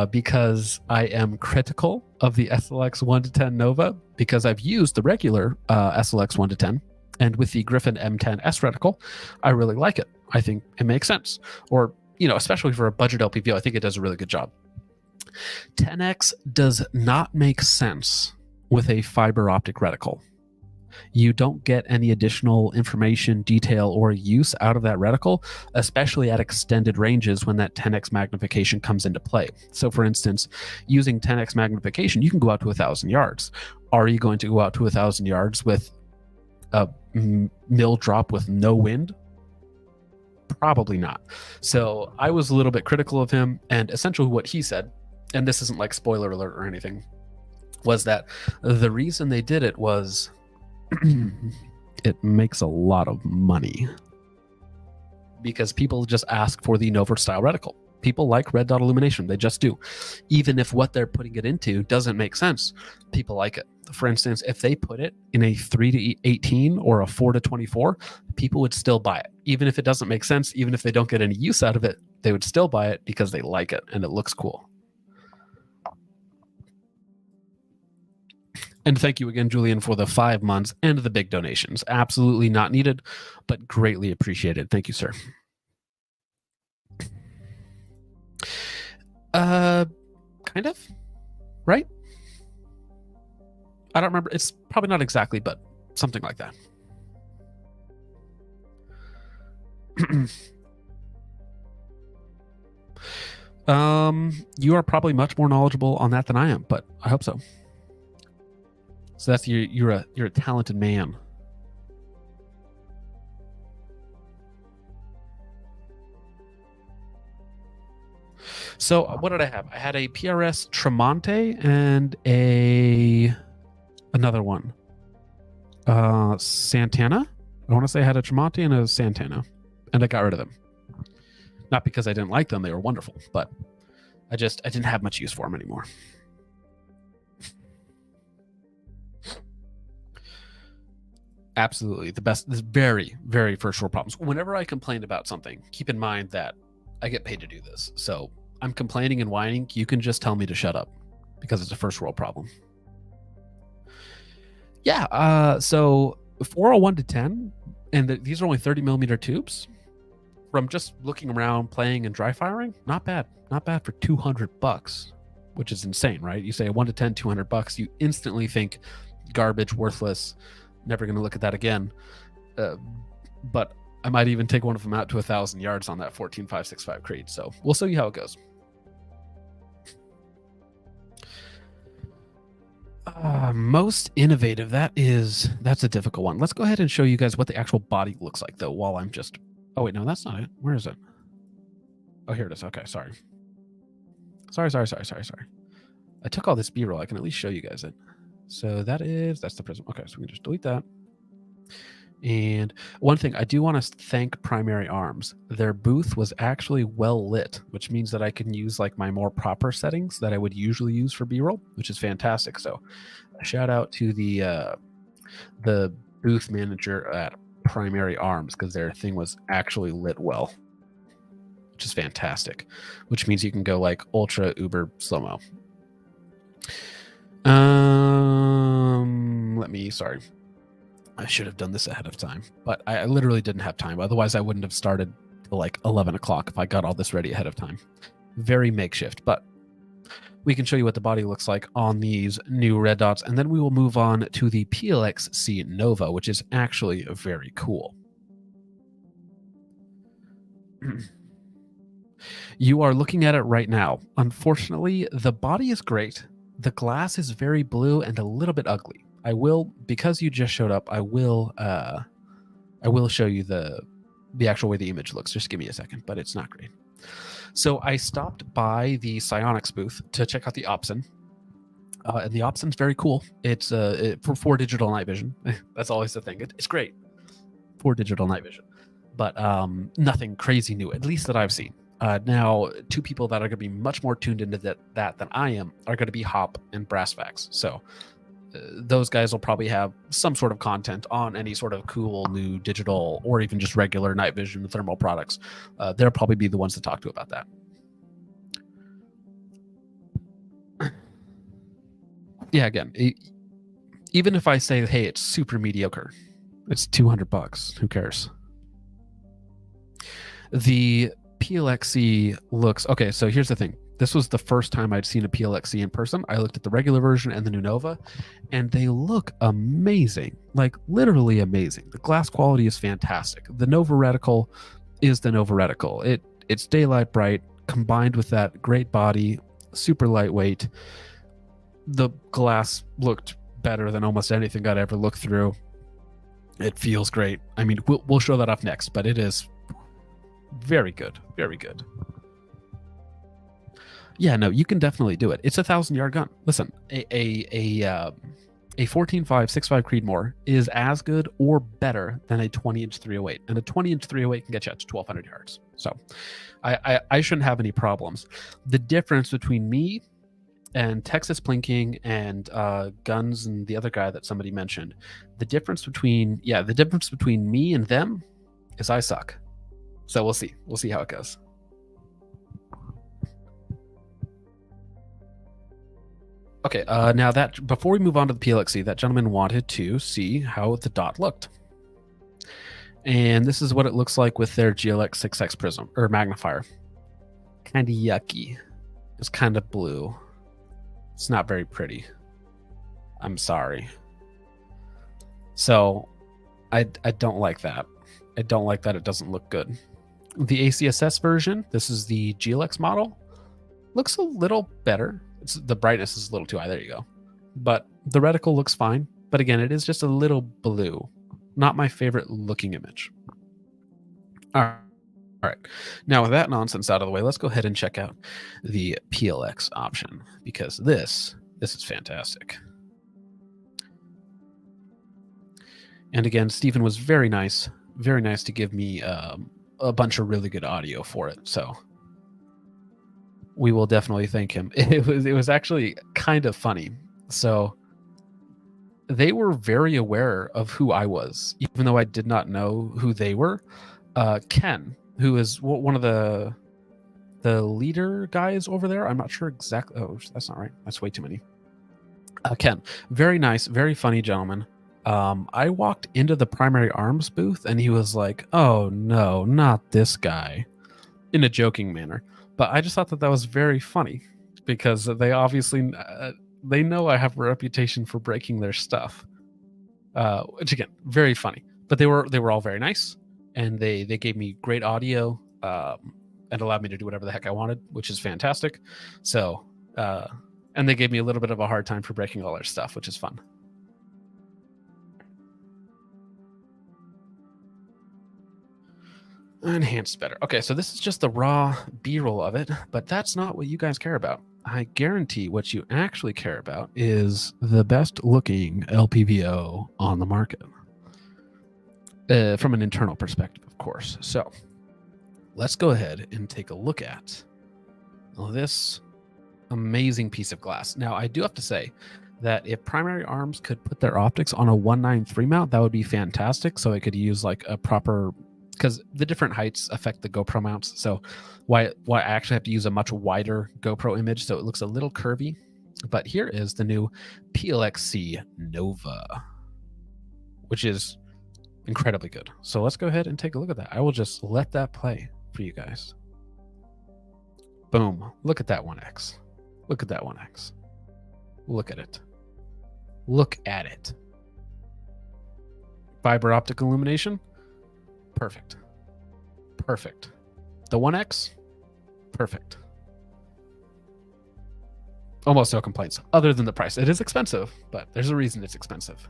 because I am critical of the SLX 1 to 10 Nova, because I've used the regular SLX 1 to 10, and with the Griffin M10S reticle, I really like it. I think it makes sense, or, you know, especially for a budget LPVO, I think it does a really good job. 10X does not make sense with a fiber optic reticle. You don't get any additional information, detail, or use out of that reticle, especially at extended ranges when that 10x magnification comes into play. So for instance, using 10x magnification, you can go out to 1,000 yards. Are you going to go out to 1,000 yards with a mill drop with no wind? Probably not. So I was a little bit critical of him, and essentially what he said, and this isn't like spoiler alert or anything, was that the reason they did it was it makes a lot of money, because people just ask for the Nova style reticle. People like red dot illumination. They just do. Even if what they're putting it into doesn't make sense, people like it. For instance, if they put it in a 3 to 18 or a 4 to 24, people would still buy it. Even if it doesn't make sense, even if they don't get any use out of it, they would still buy it because they like it and it looks cool. And thank you again, Julian, for the 5 months and the big donations. Absolutely not needed, but greatly appreciated. Thank you, sir. Kind of, right? I don't remember. It's probably not exactly, but something like that. You are probably much more knowledgeable on that than I am, but I hope so. So that's you're a talented man. So what did I have? I had a PRS Tremonte and another one. Santana. I want to say I had a Tremonte and a Santana, and I got rid of them. Not because I didn't like them; they were wonderful, but I didn't have much use for them anymore. Absolutely. The best, this very, very first world problems. Whenever I complain about something, keep in mind that I get paid to do this. So I'm complaining and whining. You can just tell me to shut up because it's a first world problem. Yeah. So 401 to 10, and these are only 30 millimeter tubes. From just looking around, playing and dry firing, not bad for $200, which is insane, right? You say 1 to 10, $200, you instantly think garbage, worthless, never going to look at that again. But I might even take one of them out to 1,000 yards on that 14.565 Creed. So we'll show you how it goes. Most innovative. That's a difficult one. Let's go ahead and show you guys what the actual body looks like, though, while I'm just... Oh, wait, no, that's not it. Where is it? Oh, here it is. Okay, sorry. Sorry. I took all this B-roll. I can at least show you guys it. So that's the prism. Okay, so we can just delete that. And one thing, I do want to thank Primary Arms. Their booth was actually well lit, which means that I can use like my more proper settings that I would usually use for B-roll, which is fantastic. So a shout out to the booth manager at Primary Arms, because their thing was actually lit well, which is fantastic, which means you can go like ultra uber slow-mo. Sorry, I should have done this ahead of time, but I literally didn't have time. Otherwise I wouldn't have started till like 11 o'clock if I got all this ready ahead of time. Very makeshift, but we can show you what the body looks like on these new red dots, and then we will move on to the PLX-C Nova, which is actually very cool. You are looking at it right now. Unfortunately, the body is great. The glass is very blue and a little bit ugly. I will, because you just showed up, I will show you the actual way the image looks. Just give me a second, but it's not great. So I stopped by the Psionics booth to check out the Opsin. And the Opsin's very cool. It's for digital night vision. That's always the thing. It's great for digital night vision, but nothing crazy new, at least that I've seen. Now, two people that are going to be much more tuned into that than I am are going to be Hop and Brassfax. So those guys will probably have some sort of content on any sort of cool new digital or even just regular night vision thermal products. They'll probably be the ones to talk to about that. Yeah, again, even if I say, hey, it's super mediocre, it's $200. Who cares? The PLX-C looks... Okay, so here's the thing. This was the first time I'd seen a PLX-C in person. I looked at the regular version and the new Nova, and they look amazing. Like, literally amazing. The glass quality is fantastic. The Nova reticle is the Nova reticle. It's daylight bright, combined with that great body, super lightweight. The glass looked better than almost anything I'd ever looked through. It feels great. I mean, we'll show that off next, but it is very good. Very good. Yeah, no, you can definitely do it. It's a 1,000-yard gun. Listen, a 14.565 Creedmoor is as good or better than a 20-inch 308, and a 20-inch 308 can get you out to 1,200 yards. So, I shouldn't have any problems. The difference between me and Texas Plinking and Guns and the other guy that somebody mentioned, the difference between me and them is I suck. So we'll see how it goes. Okay, now that before we move on to the PLX-C, that gentleman wanted to see how the dot looked. And this is what it looks like with their GLX 6X prism or magnifier. Kind of yucky. It's kind of blue. It's not very pretty. I'm sorry. So I don't like that. I don't like that. It doesn't look good. The ACSS version, this is the GLX model, looks a little better. The brightness is a little too high. There you go. But the reticle looks fine. But again, it is just a little blue. Not my favorite looking image. All right. Now with that nonsense out of the way, let's go ahead and check out the PLX option, because this is fantastic. And again, Stephen was very nice to give me a bunch of really good audio for it. So we will definitely thank him. It was actually kind of funny. So they were very aware of who I was, even though I did not know who they were. Ken, who is one of the leader guys over there. I'm not sure exactly. Oh, that's not right. That's way too many. Ken, very nice, very funny gentleman. I walked into the Primary Arms booth and he was like, "Oh no, not this guy," in a joking manner. But I just thought that was very funny because they obviously they know I have a reputation for breaking their stuff, which again, very funny. But they were all very nice, and they gave me great audio and allowed me to do whatever the heck I wanted, which is fantastic. So, and they gave me a little bit of a hard time for breaking all their stuff, which is fun. Enhanced better. Okay, so this is just the raw B-roll of it, but that's not what you guys care about. I guarantee what you actually care about is the best looking LPVO on the market. From an internal perspective, of course. So let's go ahead and take a look at this amazing piece of glass. Now, I do have to say that if Primary Arms could put their optics on a 193 mount, that would be fantastic. So I could use like a proper, because the different heights affect the GoPro mounts. So why I actually have to use a much wider GoPro image, so it looks a little curvy. But here is the new PLXC Nova, which is incredibly good. So let's go ahead and take a look at that. I will just let that play for you guys. Boom. Look at that 1X. Look at that 1X. Look at it. Look at it. Fiber optic illumination. Perfect. Perfect. The 1X. Perfect. Almost no complaints, other than the price. It is expensive, but there's a reason it's expensive.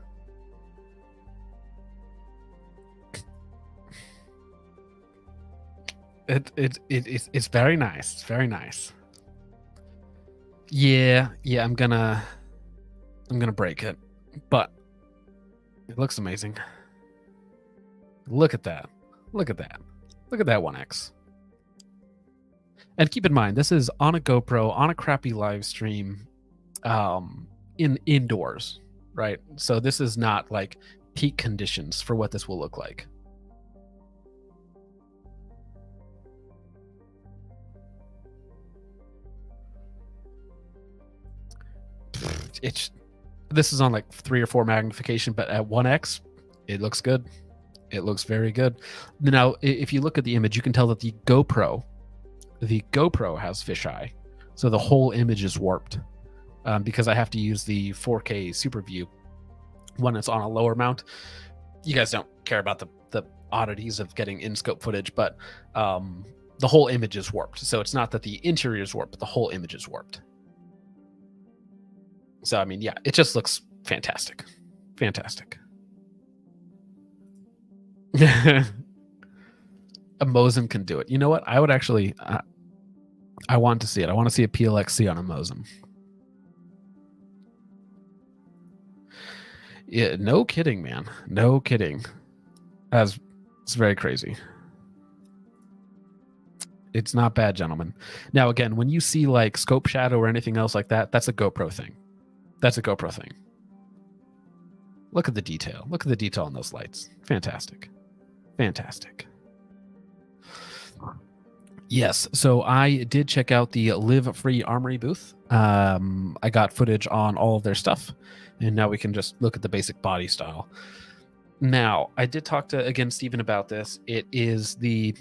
It's very nice. It's very nice. Yeah, I'm gonna break it, but it looks amazing. Look at that. Look at that. Look at that 1X. And keep in mind, this is on a GoPro, on a crappy live stream, indoors, right? So this is not like peak conditions for what this will look like. This is on like 3 or 4 magnification, but at 1X, it looks good. It looks very good. Now, if you look at the image, you can tell that the GoPro has fisheye, so the whole image is warped because I have to use the 4K Super View when it's on a lower mount. You guys don't care about the oddities of getting in-scope footage, but the whole image is warped. So it's not that the interior is warped, but the whole image is warped. So, I mean, yeah, it just looks fantastic. Fantastic. A Mosin can do it. You know what? I would actually... I want to see it. I want to see a PLXC on a Mosin. Yeah, no kidding, man. No kidding. It's very crazy. It's not bad, gentlemen. Now, again, when you see like scope shadow or anything else like that, that's a GoPro thing. That's a GoPro thing. Look at the detail. Look at the detail on those lights. Fantastic. Fantastic. Yes, so I did check out the Live Free Armory booth. I got footage on all of their stuff, and now we can just look at the basic body style. Now, I did talk to, again, Steven about this. It is the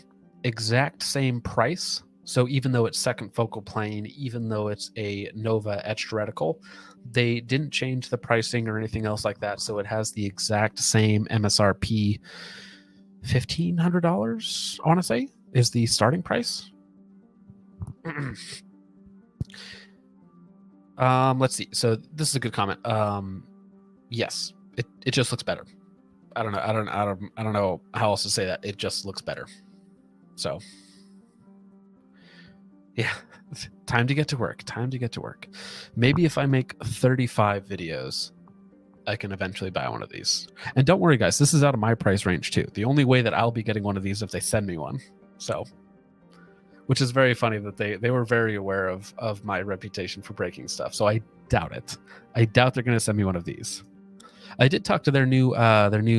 exact same price. So even though it's second focal plane, even though it's a Nova etched reticle, they didn't change the pricing or anything else like that. So it has the exact same MSRP. $1,500, I want to say, is the starting price. Let's see. So this is a good comment. Yes, it just looks better. I don't know how else to say that. It just looks better. So yeah, time to get to work. Time to get to work. Maybe if I make 35 videos, I can eventually buy one of these. And don't worry, guys, this is out of my price range too. The only way that I'll be getting one of these if they send me one. So, which is very funny that they were very aware of my reputation for breaking stuff. So I doubt it. I doubt they're going to send me one of these. I did talk to their new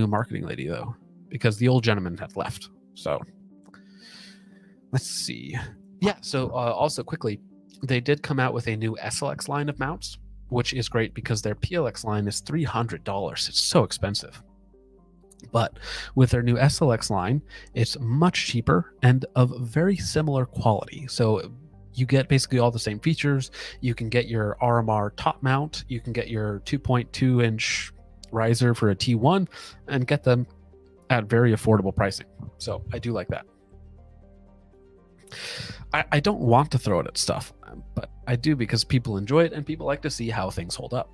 marketing lady though, because the old gentleman had left. So let's see. Yeah. So also quickly, they did come out with a new SLX line of mounts. which is great because their PLX line is $300. It's so expensive. But with their new SLX line, it's much cheaper and of very similar quality. So you get basically all the same features. You can get your RMR top mount. You can get your 2.2 inch riser for a T1 and get them at very affordable pricing. So I do like that. I don't want to throw it at stuff, but I do because people enjoy it and people like to see how things hold up.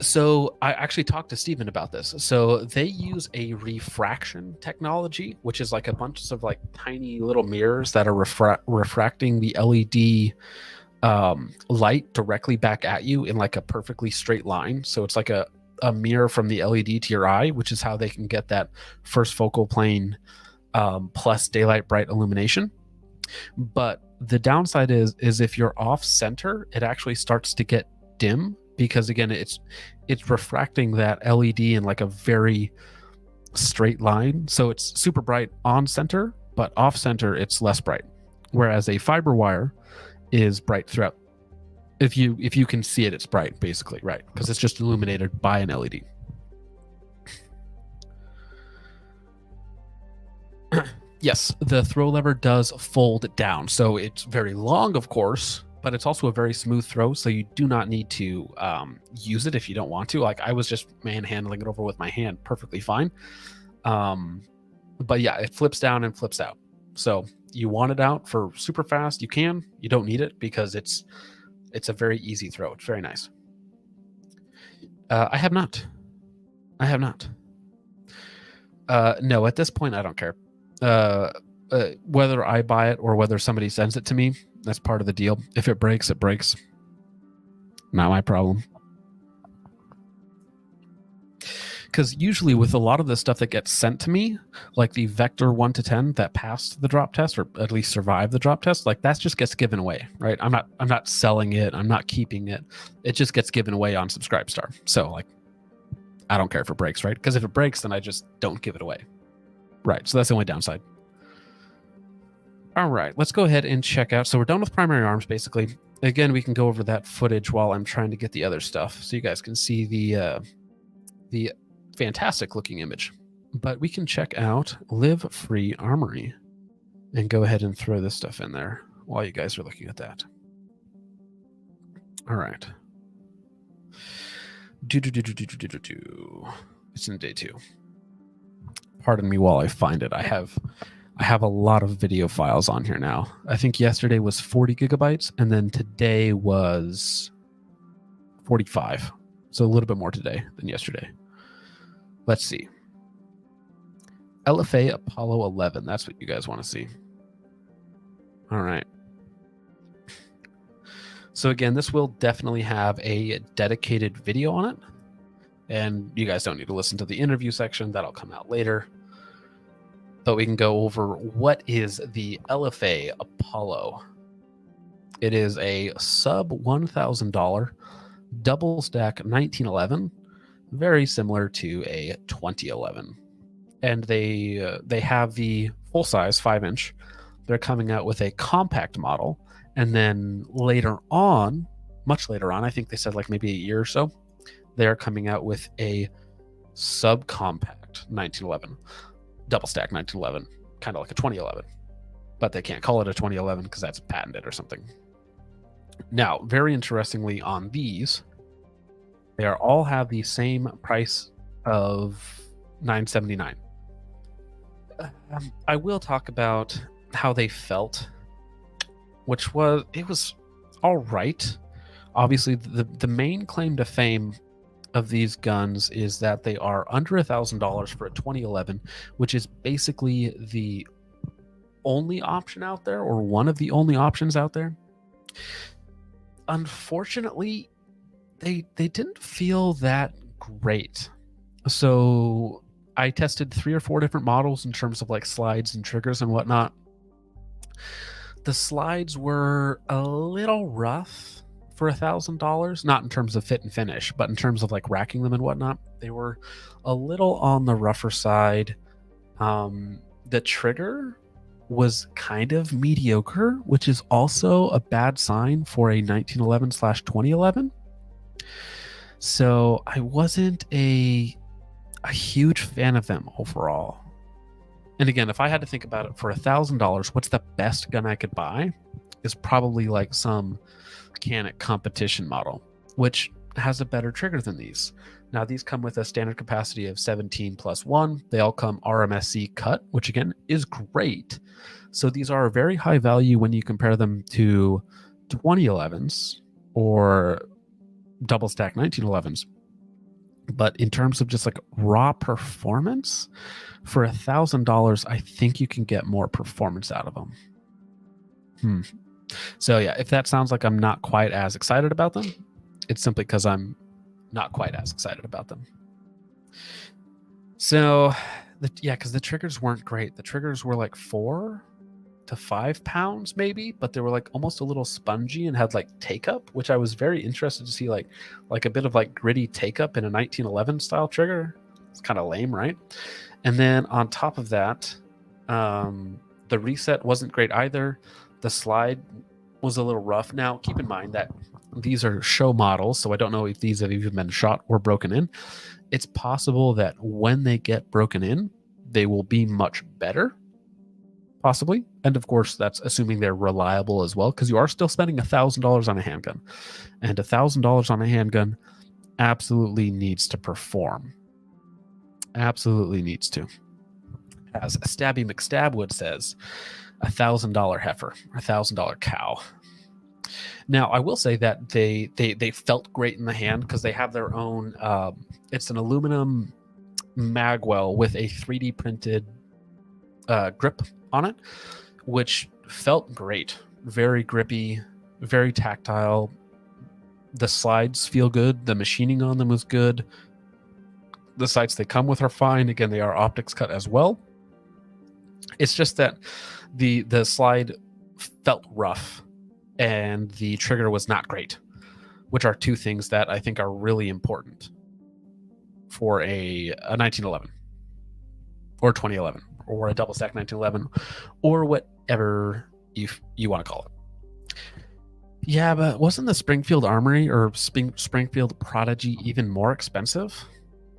So I actually talked to Steven about this. So they use a refraction technology, which is like a bunch of like tiny little mirrors that are refracting the LED light directly back at you in like a perfectly straight line. So it's like a mirror from the LED to your eye, which is how they can get that first focal plane plus daylight bright illumination. But the downside is if you're off center, it actually starts to get dim, because again, it's refracting that LED in like a very straight line. So it's super bright on center, but off center it's less bright. Whereas a fiber wire is bright throughout. If you can see it, it's bright basically, right? Because it's just illuminated by an LED. Yes, the throw lever does fold down. So it's very long, of course, but it's also a very smooth throw, so you do not need to use it if you don't want to. Like I was just manhandling it over with my hand perfectly fine. But yeah, it flips down and flips out. So you want it out for super fast, you can. You don't need it because it's a very easy throw. It's very nice. I have not. No, at this point, I don't care. Whether I buy it or whether somebody sends it to me, that's part of the deal. If it breaks, it breaks. Not my problem. Because usually with a lot of the stuff that gets sent to me, like the Vector 1 to 10 that passed the drop test, or at least survived the drop test, like that just gets given away, right? I'm not selling it. I'm not keeping it. It just gets given away on Subscribestar. So like, I don't care if it breaks, right? Because if it breaks, then I just don't give it away. Right, so that's the only downside. All right, let's go ahead and check out. So we're done with primary arms, basically. Again, we can go over that footage while I'm trying to get the other stuff, so you guys can see the fantastic looking image. But we can check out Live Free Armory and go ahead and throw this stuff in there while you guys are looking at that. All right. It's in day 2. Pardon me while I find it. I have a lot of video files on here now. I think yesterday was 40 gigabytes, and then today was 45. So a little bit more today than yesterday. Let's see. LFA Apollo 11. That's what you guys want to see. All right. So again, this will definitely have a dedicated video on it. And you guys don't need to listen to the interview section. That'll come out later. But we can go over what is the LFA Apollo. It is a sub $1,000 double stack 1911, very similar to a 2011. And they have the full size 5-inch. They're coming out with a compact model. And then later on, much later on, I think they said like maybe a year or so, they're coming out with a subcompact 1911, double stack 1911, kind of like a 2011, but they can't call it a 2011 because that's patented or something. Now, very interestingly on these, they all have the same price of $979. I will talk about how they felt, which was, it was all right. Obviously, the main claim to fame of these guns is that they are under $1,000 for a 2011, which is basically the only option out there, or one of the only options out there. Unfortunately, they didn't feel that great. So I tested 3 or 4 different models in terms of like slides and triggers and whatnot. The slides were a little rough for $1,000, not in terms of fit and finish, but in terms of like racking them and whatnot. They were a little on the rougher side. The trigger was kind of mediocre, which is also a bad sign for a 1911/2011. So I wasn't a huge fan of them overall. And again, if I had to think about it, for $1,000, what's the best gun I could buy is probably like some Canik competition model, which has a better trigger than these. Now, these come with a standard capacity of 17+1. They all come RMSC cut, which again is great. So these are very high value when you compare them to 2011s or double stack 1911s. But in terms of just like raw performance, for $1,000, I think you can get more performance out of them. So yeah, if that sounds like I'm not quite as excited about them, it's simply because I'm not quite as excited about them. So because the triggers weren't great. The triggers were like 4 to 5 pounds maybe, but they were like almost a little spongy and had like take up, which I was very interested to see, like a bit of like gritty take up in a 1911 style trigger. It's kind of lame, right? And then on top of that, the reset wasn't great either. The slide was a little rough. Now, keep in mind that these are show models, so I don't know if these have even been shot or broken in. It's possible that when they get broken in, they will be much better, possibly. And of course, that's assuming they're reliable as well, because you are still spending $1,000 on a handgun. And $1,000 on a handgun absolutely needs to perform. Absolutely needs to. As Stabby McStabwood says, $1,000 heifer, $1,000 cow. Now, I will say that they felt great in the hand because they have their own. It's an aluminum magwell with a 3D printed grip on it, which felt great. Very grippy, very tactile. The slides feel good. The machining on them was good. The sights they come with are fine. Again, they are optics cut as well. It's just that the slide felt rough and the trigger was not great, which are two things that I think are really important for a 1911 or 2011 or a double stack 1911 or whatever you want to call it. Yeah, but wasn't the Springfield Armory or Springfield Prodigy even more expensive?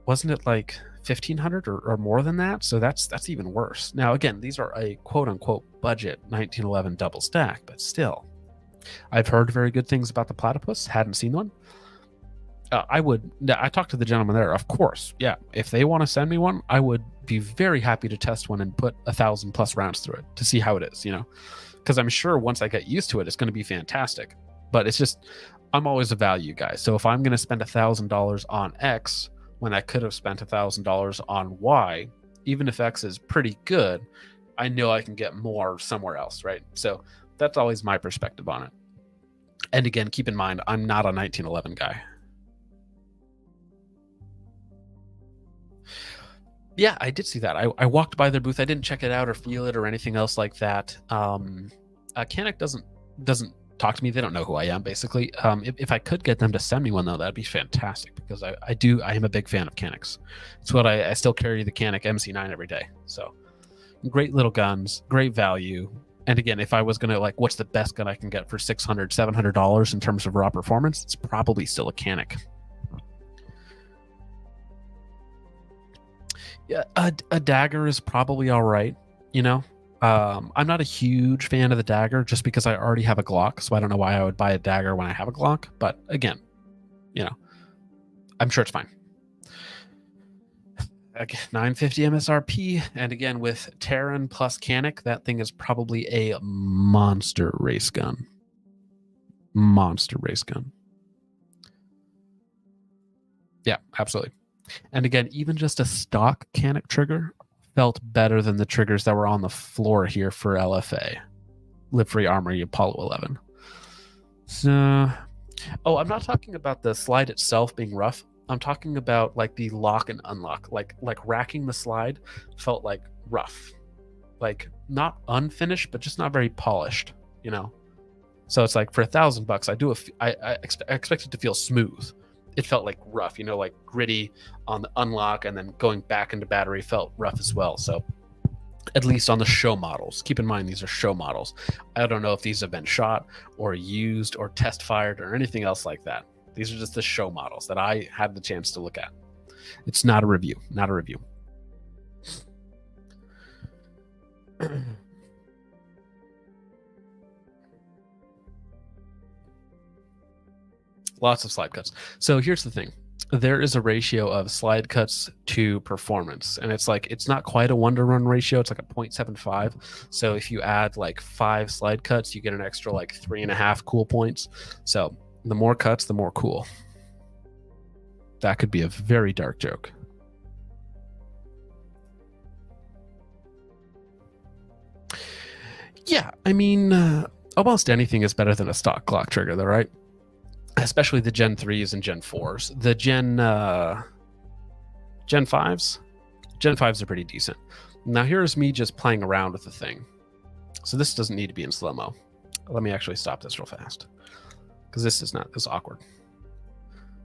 Wasn't it like $1,500 or more than that? So that's even worse. Now, again, these are a quote-unquote budget 1911 double stack, but still. I've heard very good things about the Platypus. Hadn't seen one. I talked to the gentleman there. Of course, yeah. If they want to send me one, I would be very happy to test one and put 1,000+ rounds through it to see how it is, because I'm sure once I get used to it, it's going to be fantastic. But it's just, I'm always a value guy. So if I'm going to spend $1,000 on X when I could have spent $1,000 on Y, even if X is pretty good, I know I can get more somewhere else, right? So that's always my perspective on it. And again, keep in mind, I'm not a 1911 guy. Yeah, I did see that. I walked by their booth. I didn't check it out or feel it or anything else like that. Canik doesn't talk to me. They don't know who I am, basically. If I could get them to send me one, though, that'd be fantastic, because I am a big fan of Caniks. It's what I still carry the Canik MC9 every day. So great little guns, great value. And again, if I was going to, what's the best gun I can get for $600, $700 in terms of raw performance, it's probably still a Canik. Yeah, a dagger is probably all right, I'm not a huge fan of the dagger just because I already have a Glock, so I don't know why I would buy a dagger when I have a Glock. But again, I'm sure it's fine. Again, $950 MSRP, and again with Terran plus Canik, that thing is probably a monster race gun. Monster race gun. Yeah, absolutely. And again, even just a stock Canik trigger felt better than the triggers that were on the floor here for LFA, Live Free Armory Apollo 11. So, I'm not talking about the slide itself being rough. I'm talking about the lock and unlock, like racking the slide felt rough, not unfinished, but just not very polished, So it's for $1,000, I expect it to feel smooth. It felt rough, gritty on the unlock, and then going back into battery felt rough as well. So at least on the show models. Keep in mind, these are show models. I don't know if these have been shot or used or test fired or anything else like that. These are just the show models that I had the chance to look at. It's not a review, not a review. Lots of slide cuts. So here's the thing. There is a ratio of slide cuts to performance, and it's like, it's not quite a 1-to-1 ratio. It's like a 0.75. So if you add like 5 slide cuts, you get an extra like 3.5 cool points. So the more cuts, the more cool. That could be a very dark joke. Yeah, I mean, almost anything is better than a stock clock trigger, though, right? Especially the Gen 3s and Gen 4s. The Gen 5s? Gen 5s are pretty decent. Now here's me just playing around with the thing. So this doesn't need to be in slow-mo. Let me actually stop this real fast, because this is awkward.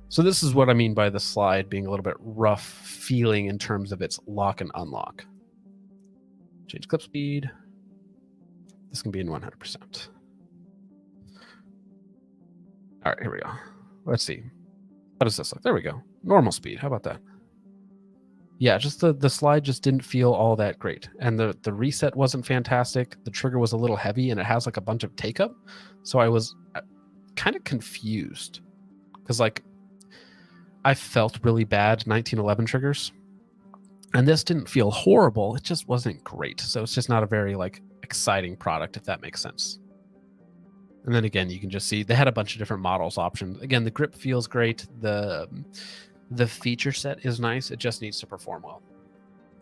So this is what I mean by the slide being a little bit rough feeling in terms of its lock and unlock. Change clip speed. This can be in 100%. All right, here we go. Let's see. What does this look? There we go. Normal speed. How about that? Yeah, just the slide just didn't feel all that great. And the reset wasn't fantastic. The trigger was a little heavy, and it has like a bunch of take up. So I was kind of confused, because like I felt really bad 1911 triggers, and this didn't feel horrible. It just wasn't great. So it's just not a very like exciting product, if that makes sense. And then again, you can just see they had a bunch of different models options. Again, the grip feels great. The feature set is nice. It just needs to perform well.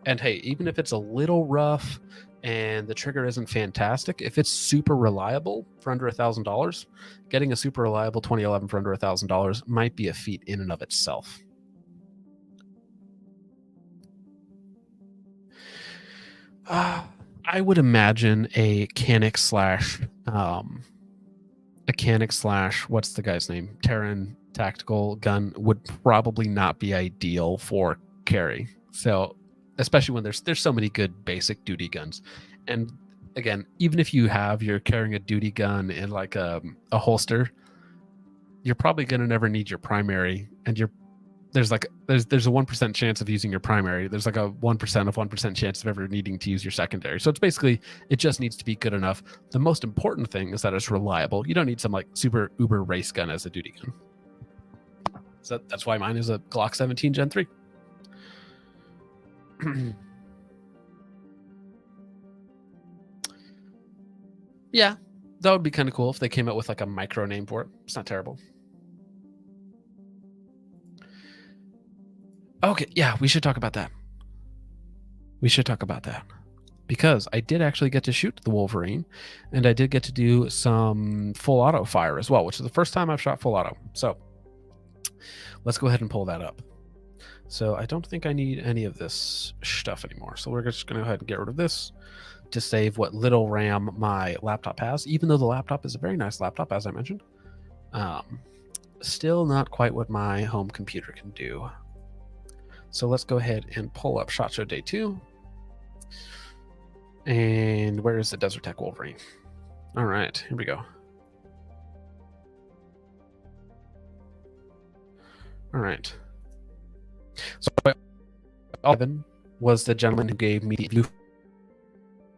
And hey, even if it's a little rough and the trigger isn't fantastic, if it's super reliable for under $1,000, getting a super reliable 2011 for under $1,000 might be a feat in and of itself. I would imagine a Canic slash what's the guy's name? Terran tactical gun would probably not be ideal for carry. So especially when there's so many good basic duty guns. And again, even if you're carrying a duty gun in like a holster, you're probably going to never need your primary, and there's a 1% chance of using your primary. There's like a 1% of 1% chance of ever needing to use your secondary. So it's basically, it just needs to be good enough. The most important thing is that it's reliable. You don't need some like super uber race gun as a duty gun. So that's why mine is a Glock 17 Gen 3. Yeah, that would be kind of cool if they came out with like a micro name for it. It's not terrible. Okay, yeah, we should talk about that. Because I did actually get to shoot the Wolverine, and I did get to do some full auto fire as well, which is the first time I've shot full auto. So let's go ahead and pull that up. So I don't think I need any of this stuff anymore. So we're just going to go ahead and get rid of this to save what little RAM my laptop has, even though the laptop is a very nice laptop, as I mentioned. Still not quite what my home computer can do. So let's go ahead and pull up SHOT Show Day 2. And where is the Desert Tech Wolverine? All right, here we go. All right. So Alvin was the gentleman who gave me the blue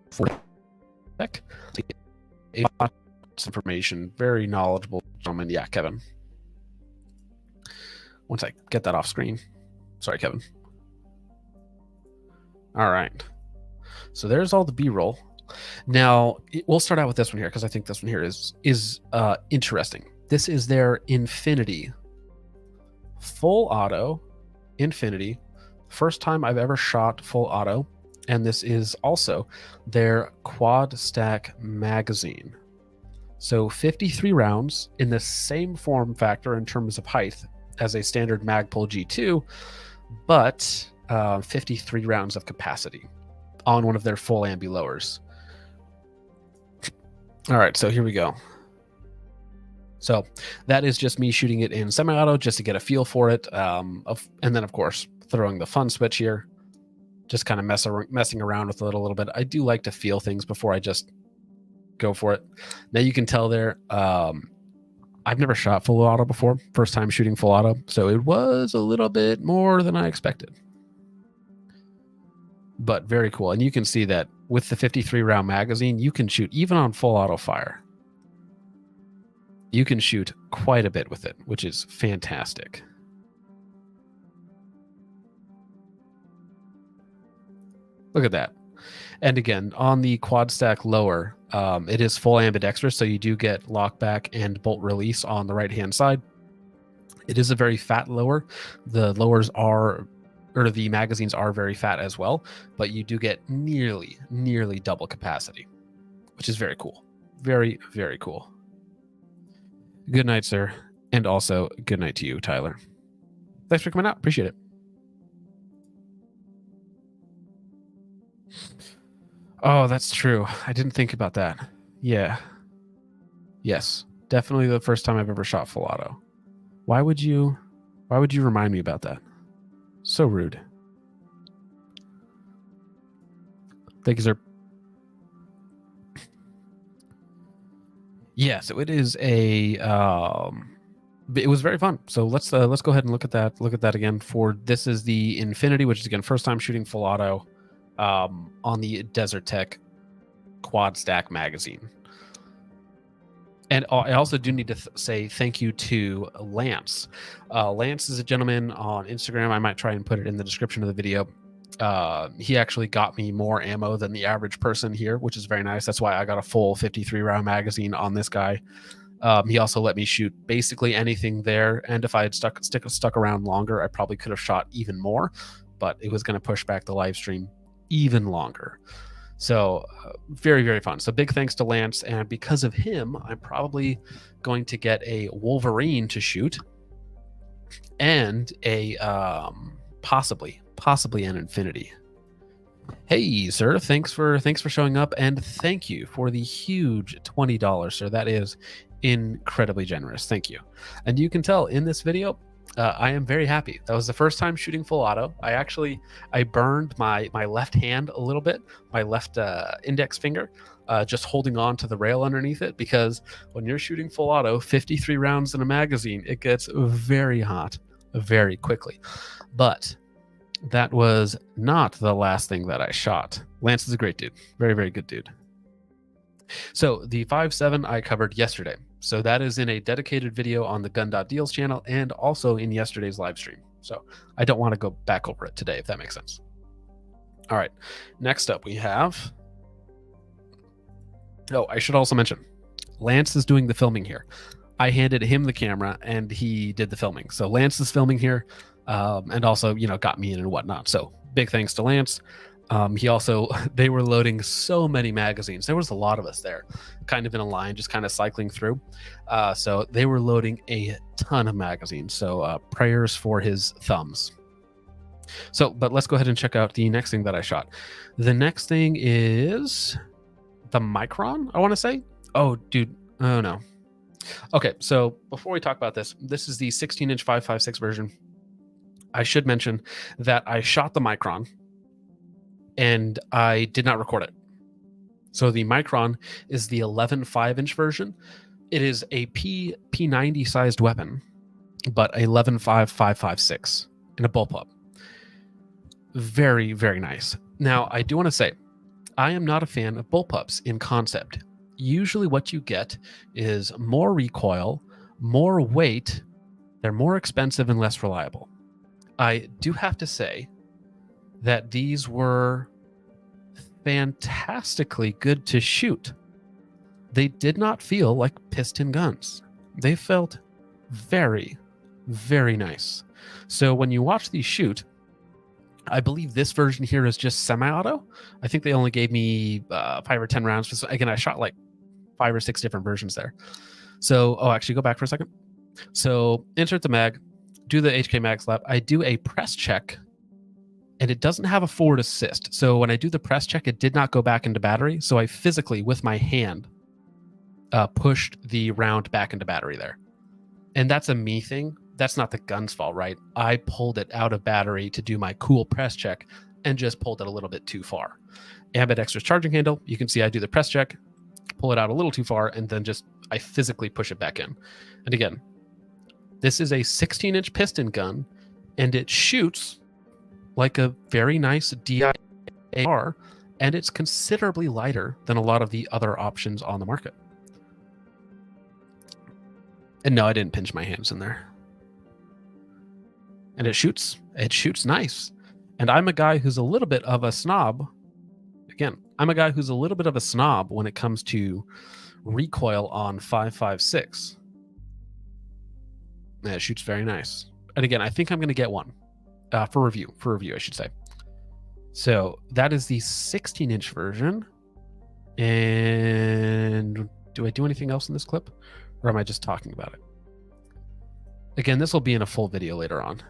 for tech. Information, very knowledgeable gentleman. Yeah, Kevin. Once I get that off screen. Sorry, Kevin. All right. So there's all the B-roll. Now, we'll start out with this one here, because I think this one here is interesting. This is their Infinity. Full auto Infinity. First time I've ever shot full auto. And this is also their quad stack magazine. So 53 rounds in the same form factor in terms of height as a standard Magpul G2, but 53 rounds of capacity on one of their full ambi lowers. All right, so here we go. So that is just me shooting it in semi-auto just to get a feel for it. And then, of course, throwing the fun switch here. just kind of messing around with it a little bit. I do like to feel things before I just go for it. Now you can tell there, I've never shot full auto before. First time shooting full auto. So it was a little bit more than I expected. But very cool. And you can see that with the 53 round magazine, you can shoot even on full auto fire. You can shoot quite a bit with it, which is fantastic. Look at that. And again, on the quad stack lower, it is full ambidextrous, so you do get lock back and bolt release on the right-hand side. It is a very fat lower. The lowers are, or the magazines are very fat as well, but you do get nearly double capacity, which is very cool. Very, very cool. Good night, sir. And also, good night to you, Tyler. Thanks for coming out. Appreciate it. Oh, that's true. I didn't think about that. Yeah. Yes. Definitely the first time I've ever shot full auto. Why would you remind me about that? So rude. Thank you, sir. Yeah, so it is a it was very fun. So let's go ahead and look at that again. For this is the Infinity, which is again first time shooting full auto on the Desert Tech quad stack magazine. And I also do need to say thank you to Lance. Lance is a gentleman on Instagram. I might try and put it in the description of the video. He actually got me more ammo than the average person here, which is very nice. That's why I got a full 53 round magazine on this guy. He also let me shoot basically anything there. And if I had stuck around longer, I probably could have shot even more, but it was going to push back the live stream even longer. So very, very fun. So big thanks to Lance. And because of him, I'm probably going to get a Wolverine to shoot and a possibly an Infinity. Hey, sir, thanks for showing up, and thank you for the huge $20, sir. That is incredibly generous. Thank you. And you can tell in this video, I am very happy. That was the first time shooting full auto. I burned my left hand a little bit, my left index finger, just holding on to the rail underneath it, because when you're shooting full auto, 53 rounds in a magazine, it gets very hot very quickly. But that was not the last thing that I shot. Lance is a great dude. Very, very good dude. So the 5.7 I covered yesterday. So that is in a dedicated video on the Gun.Deals channel and also in yesterday's live stream. So I don't want to go back over it today, if that makes sense. All right. Next up, we have... Oh, I should also mention, Lance is doing the filming here. I handed him the camera and he did the filming. So Lance is filming here. And also, got me in and whatnot. So big thanks to Lance. They were loading so many magazines. There was a lot of us there, kind of in a line, just kind of cycling through. So they were loading a ton of magazines. So prayers for his thumbs. So, but let's go ahead and check out the next thing that I shot. The next thing is the Micron, I want to say. Oh, dude. Oh, no. Okay, so before we talk about this is the 16-inch 5.56 version. I should mention that I shot the Micron and I did not record it. So the Micron is the 11 5-inch version. It is a P90 sized weapon, but 11.5 5.56 in a bullpup. Very, very nice. Now, I do want to say, I am not a fan of bullpups in concept. Usually what you get is more recoil, more weight, they're more expensive and less reliable. I do have to say that these were fantastically good to shoot. They did not feel like piston guns. They felt very, very nice. So when you watch these shoot, I believe this version here is just semi-auto. I think they only gave me 5 or 10 rounds. Again, I shot like 5 or 6 different versions there. So, actually go back for a second. So insert the mag, do the HK mag slap. I do a press check and it doesn't have a forward assist. So when I do the press check, it did not go back into battery. So I physically, with my hand, pushed the round back into battery there. And that's a me thing. That's not the gun's fault, right? I pulled it out of battery to do my cool press check and just pulled it a little bit too far. Ambidextrous charging handle, you can see I do the press check, pull it out a little too far, and then just I physically push it back in. And again, this is a 16-inch piston gun, and it shoots like a very nice DIAR, and it's considerably lighter than a lot of the other options on the market. And no, I didn't pinch my hands in there. And it shoots nice. And I'm a guy who's a little bit of a snob. Again, I'm a guy who's a little bit of a snob when it comes to recoil on 5.56. And it shoots very nice. And again, I think I'm going to get one for review, I should say. So that is the 16-inch version. And do I do anything else in this clip? Or am I just talking about it? Again, this will be in a full video later on.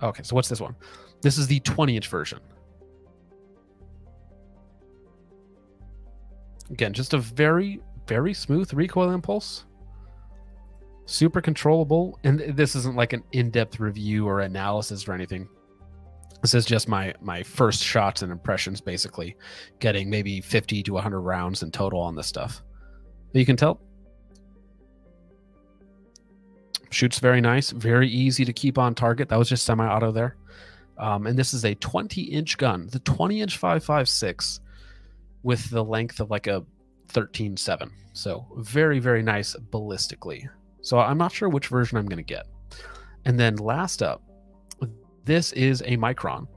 Okay, so what's this one? This is the 20-inch version. Again, just a very, very smooth recoil impulse. Super controllable. And this isn't like an in-depth review or analysis or anything. This is just my first shots and impressions, basically. Getting maybe 50 to 100 rounds in total on this stuff. But you can tell. Shoots very nice. Very easy to keep on target. That was just semi-auto there. And this is a 20-inch gun. The 20-inch 5.56 with the length of like a 13.7. So very, very nice ballistically. So I'm not sure which version I'm going to get. And then last up, this is a Micron.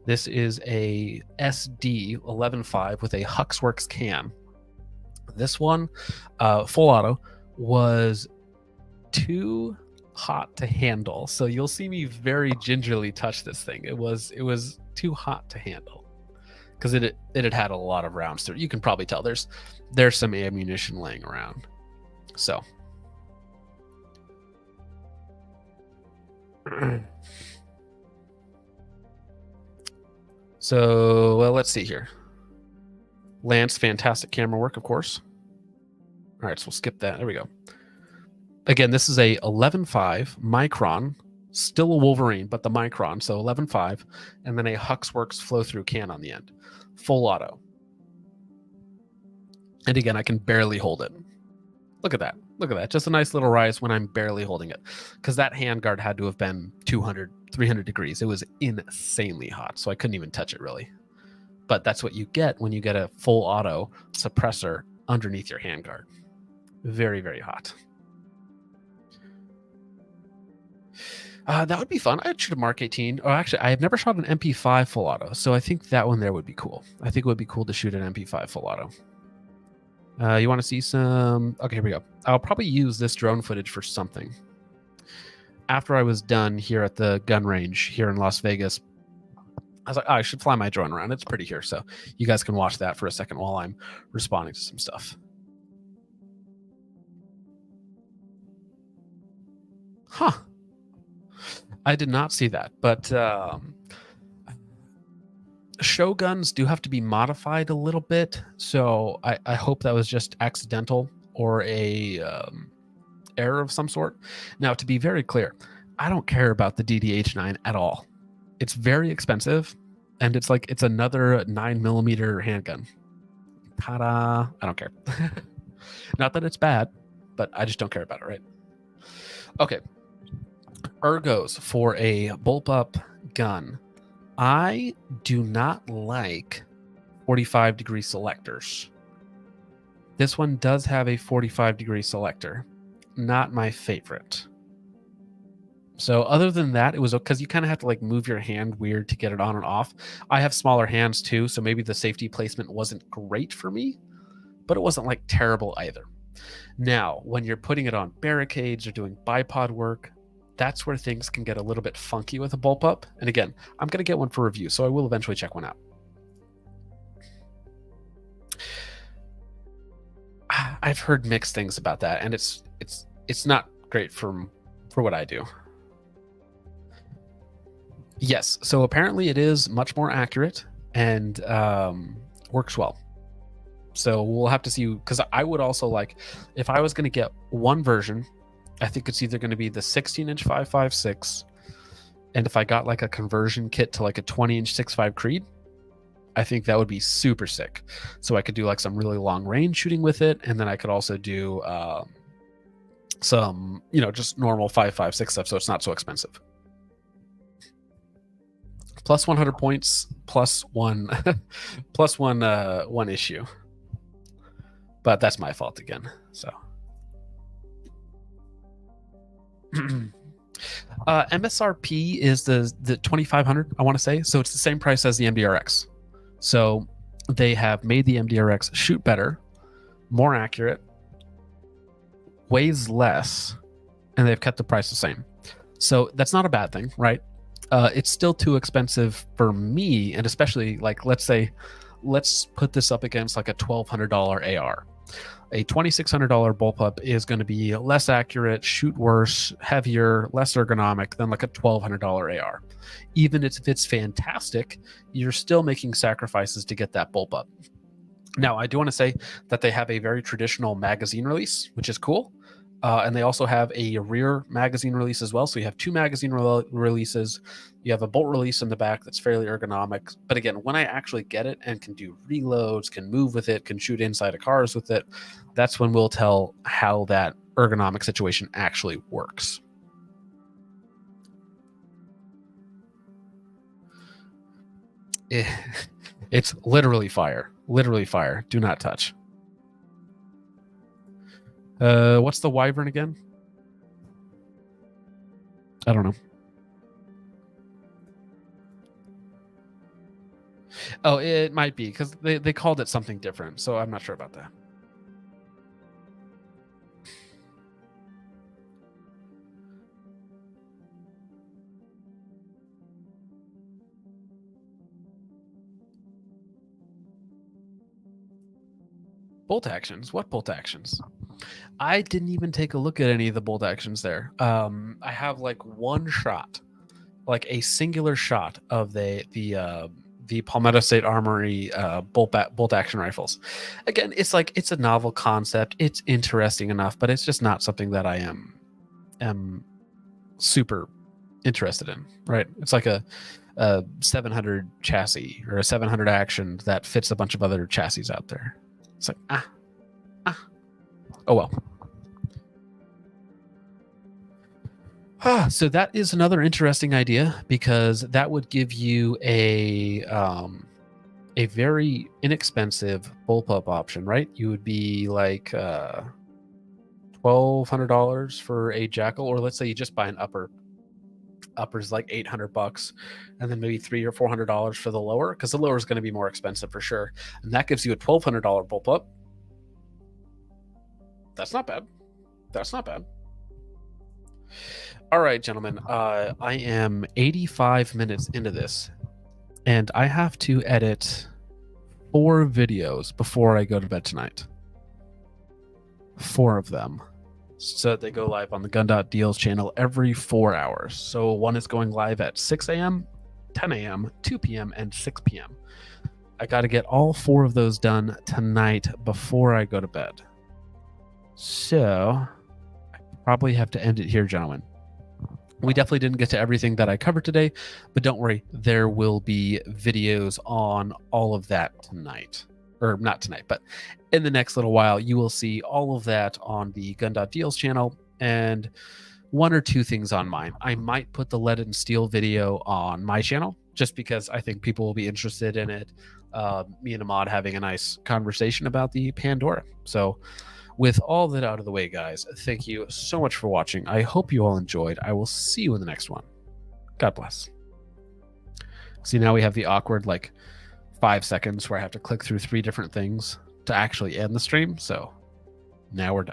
This is a SD 11.5 with a Huxworks can. This one, full auto, was too hot to handle. So you'll see me very gingerly touch this thing. It was too hot to handle because it had a lot of rounds through it. You can probably tell there's some ammunition laying around. So well, let's see here. Lance, fantastic camera work, of course. All right, so we'll skip that. There we go. Again, this is a 11.5 Micron, still a Wolverine, but the Micron, so 11.5, and then a Huxworks flow-through can on the end. Full auto. And again, I can barely hold it. Look at that. Look at that. Just a nice little rise when I'm barely holding it. Because that handguard had to have been 200, 300 degrees. It was insanely hot, so I couldn't even touch it really. But that's what you get when you get a full auto suppressor underneath your handguard. Very, very hot. That would be fun. I'd shoot a Mark 18. Oh, actually, I have never shot an MP5 full auto, so I think that one there would be cool. I think it would be cool to shoot an MP5 full auto. You want to see some... Okay, here we go. I'll probably use this drone footage for something. After I was done here at the gun range here in Las Vegas, I was like, oh, I should fly my drone around. It's pretty here, so you guys can watch that for a second while I'm responding to some stuff. Huh. I did not see that, but Shoguns do have to be modified a little bit, so I hope that was just accidental or a error of some sort. Now, to be very clear, I don't care about the DDH9 at all. It's very expensive, and it's like it's another 9mm handgun. Ta-da! I don't care. Not that it's bad, but I just don't care about it, right? Okay. Ergos for a bullpup gun. I do not like 45-degree selectors. This one does have a 45-degree selector. Not my favorite. So other than that, it was because you kind of have to like move your hand weird to get it on and off. I have smaller hands too, so maybe the safety placement wasn't great for me, but it wasn't like terrible either. Now, when you're putting it on barricades or doing bipod work, that's where things can get a little bit funky with a bullpup. And again, I'm going to get one for review, so I will eventually check one out. I've heard mixed things about that, and it's not great for what I do. Yes, so apparently it is much more accurate and works well. So we'll have to see, because I would also like, if I was going to get one version, I think it's either going to be the 16-inch 5.56 And if I got like a conversion kit to like a 20-inch 6.5 Creed, I think that would be super sick. So I could do like some really long range shooting with it, and then I could also do some, just normal 5.5, 6.5 stuff, so it's not so expensive. Plus 100 points, plus one, plus one issue. But that's my fault again. So. MSRP is the 2,500, I want to say. So it's the same price as the MDRX. So they have made the MDRX shoot better, more accurate, weighs less, and they've kept the price the same. So that's not a bad thing, right? It's still too expensive for me, and especially like let's put this up against like a $1,200 AR. A $2,600 bullpup is going to be less accurate, shoot worse, heavier, less ergonomic than like a $1,200 AR. Even if it's fantastic, you're still making sacrifices to get that bullpup. Now, I do want to say that they have a very traditional magazine release, which is cool. And they also have a rear magazine release as well. So you have two magazine releases. You have a bolt release in the back that's fairly ergonomic. But again, when I actually get it and can do reloads, can move with it, can shoot inside of cars with it, that's when we'll tell how that ergonomic situation actually works. It's literally fire. Literally fire. Do not touch. What's the wyvern again? I don't know. Oh, it might be because they called it something different, so I'm not sure about that. Bolt actions? What bolt actions? I didn't even take a look at any of the bolt actions there. I have like one shot, like a singular shot of the Palmetto State Armory bolt action rifles. Again, it's a novel concept. It's interesting enough, but it's just not something that I am super interested in. Right? It's like a 700 chassis or a 700 action that fits a bunch of other chassis out there. It's like oh well. So that is another interesting idea, because that would give you a very inexpensive bullpup option, right? You would be like $1,200 for a Jackal, or let's say you just buy an upper. Upper's like $800, and then maybe $300 or $400 for the lower, because the lower is going to be more expensive for sure, and that gives you a $1,200 bullpup. That's not bad. That's not bad. All right, gentlemen. I am 85 minutes into this, and I have to edit 4 videos before I go to bed tonight. 4 of them. So they go live on the Gun.Deals channel every 4 hours. So one is going live at 6 a.m., 10 a.m., 2 p.m., and 6 p.m. I got to get all 4 of those done tonight before I go to bed. So I probably have to end it here, gentlemen. We definitely didn't get to everything that I covered today, but don't worry, there will be videos on all of that tonight. Or not tonight, but in the next little while, you will see all of that on the Gun.Deals channel, and 1 or 2 things on mine. I might put the Lead and Steel video on my channel, just because I think people will be interested in it. Me and Ahmad having a nice conversation about the Pandora. So with all that out of the way, guys, thank you so much for watching. I hope you all enjoyed. I will see you in the next one. God bless. See, now we have the awkward, 5 seconds where I have to click through 3 different things to actually end the stream. So now we're done.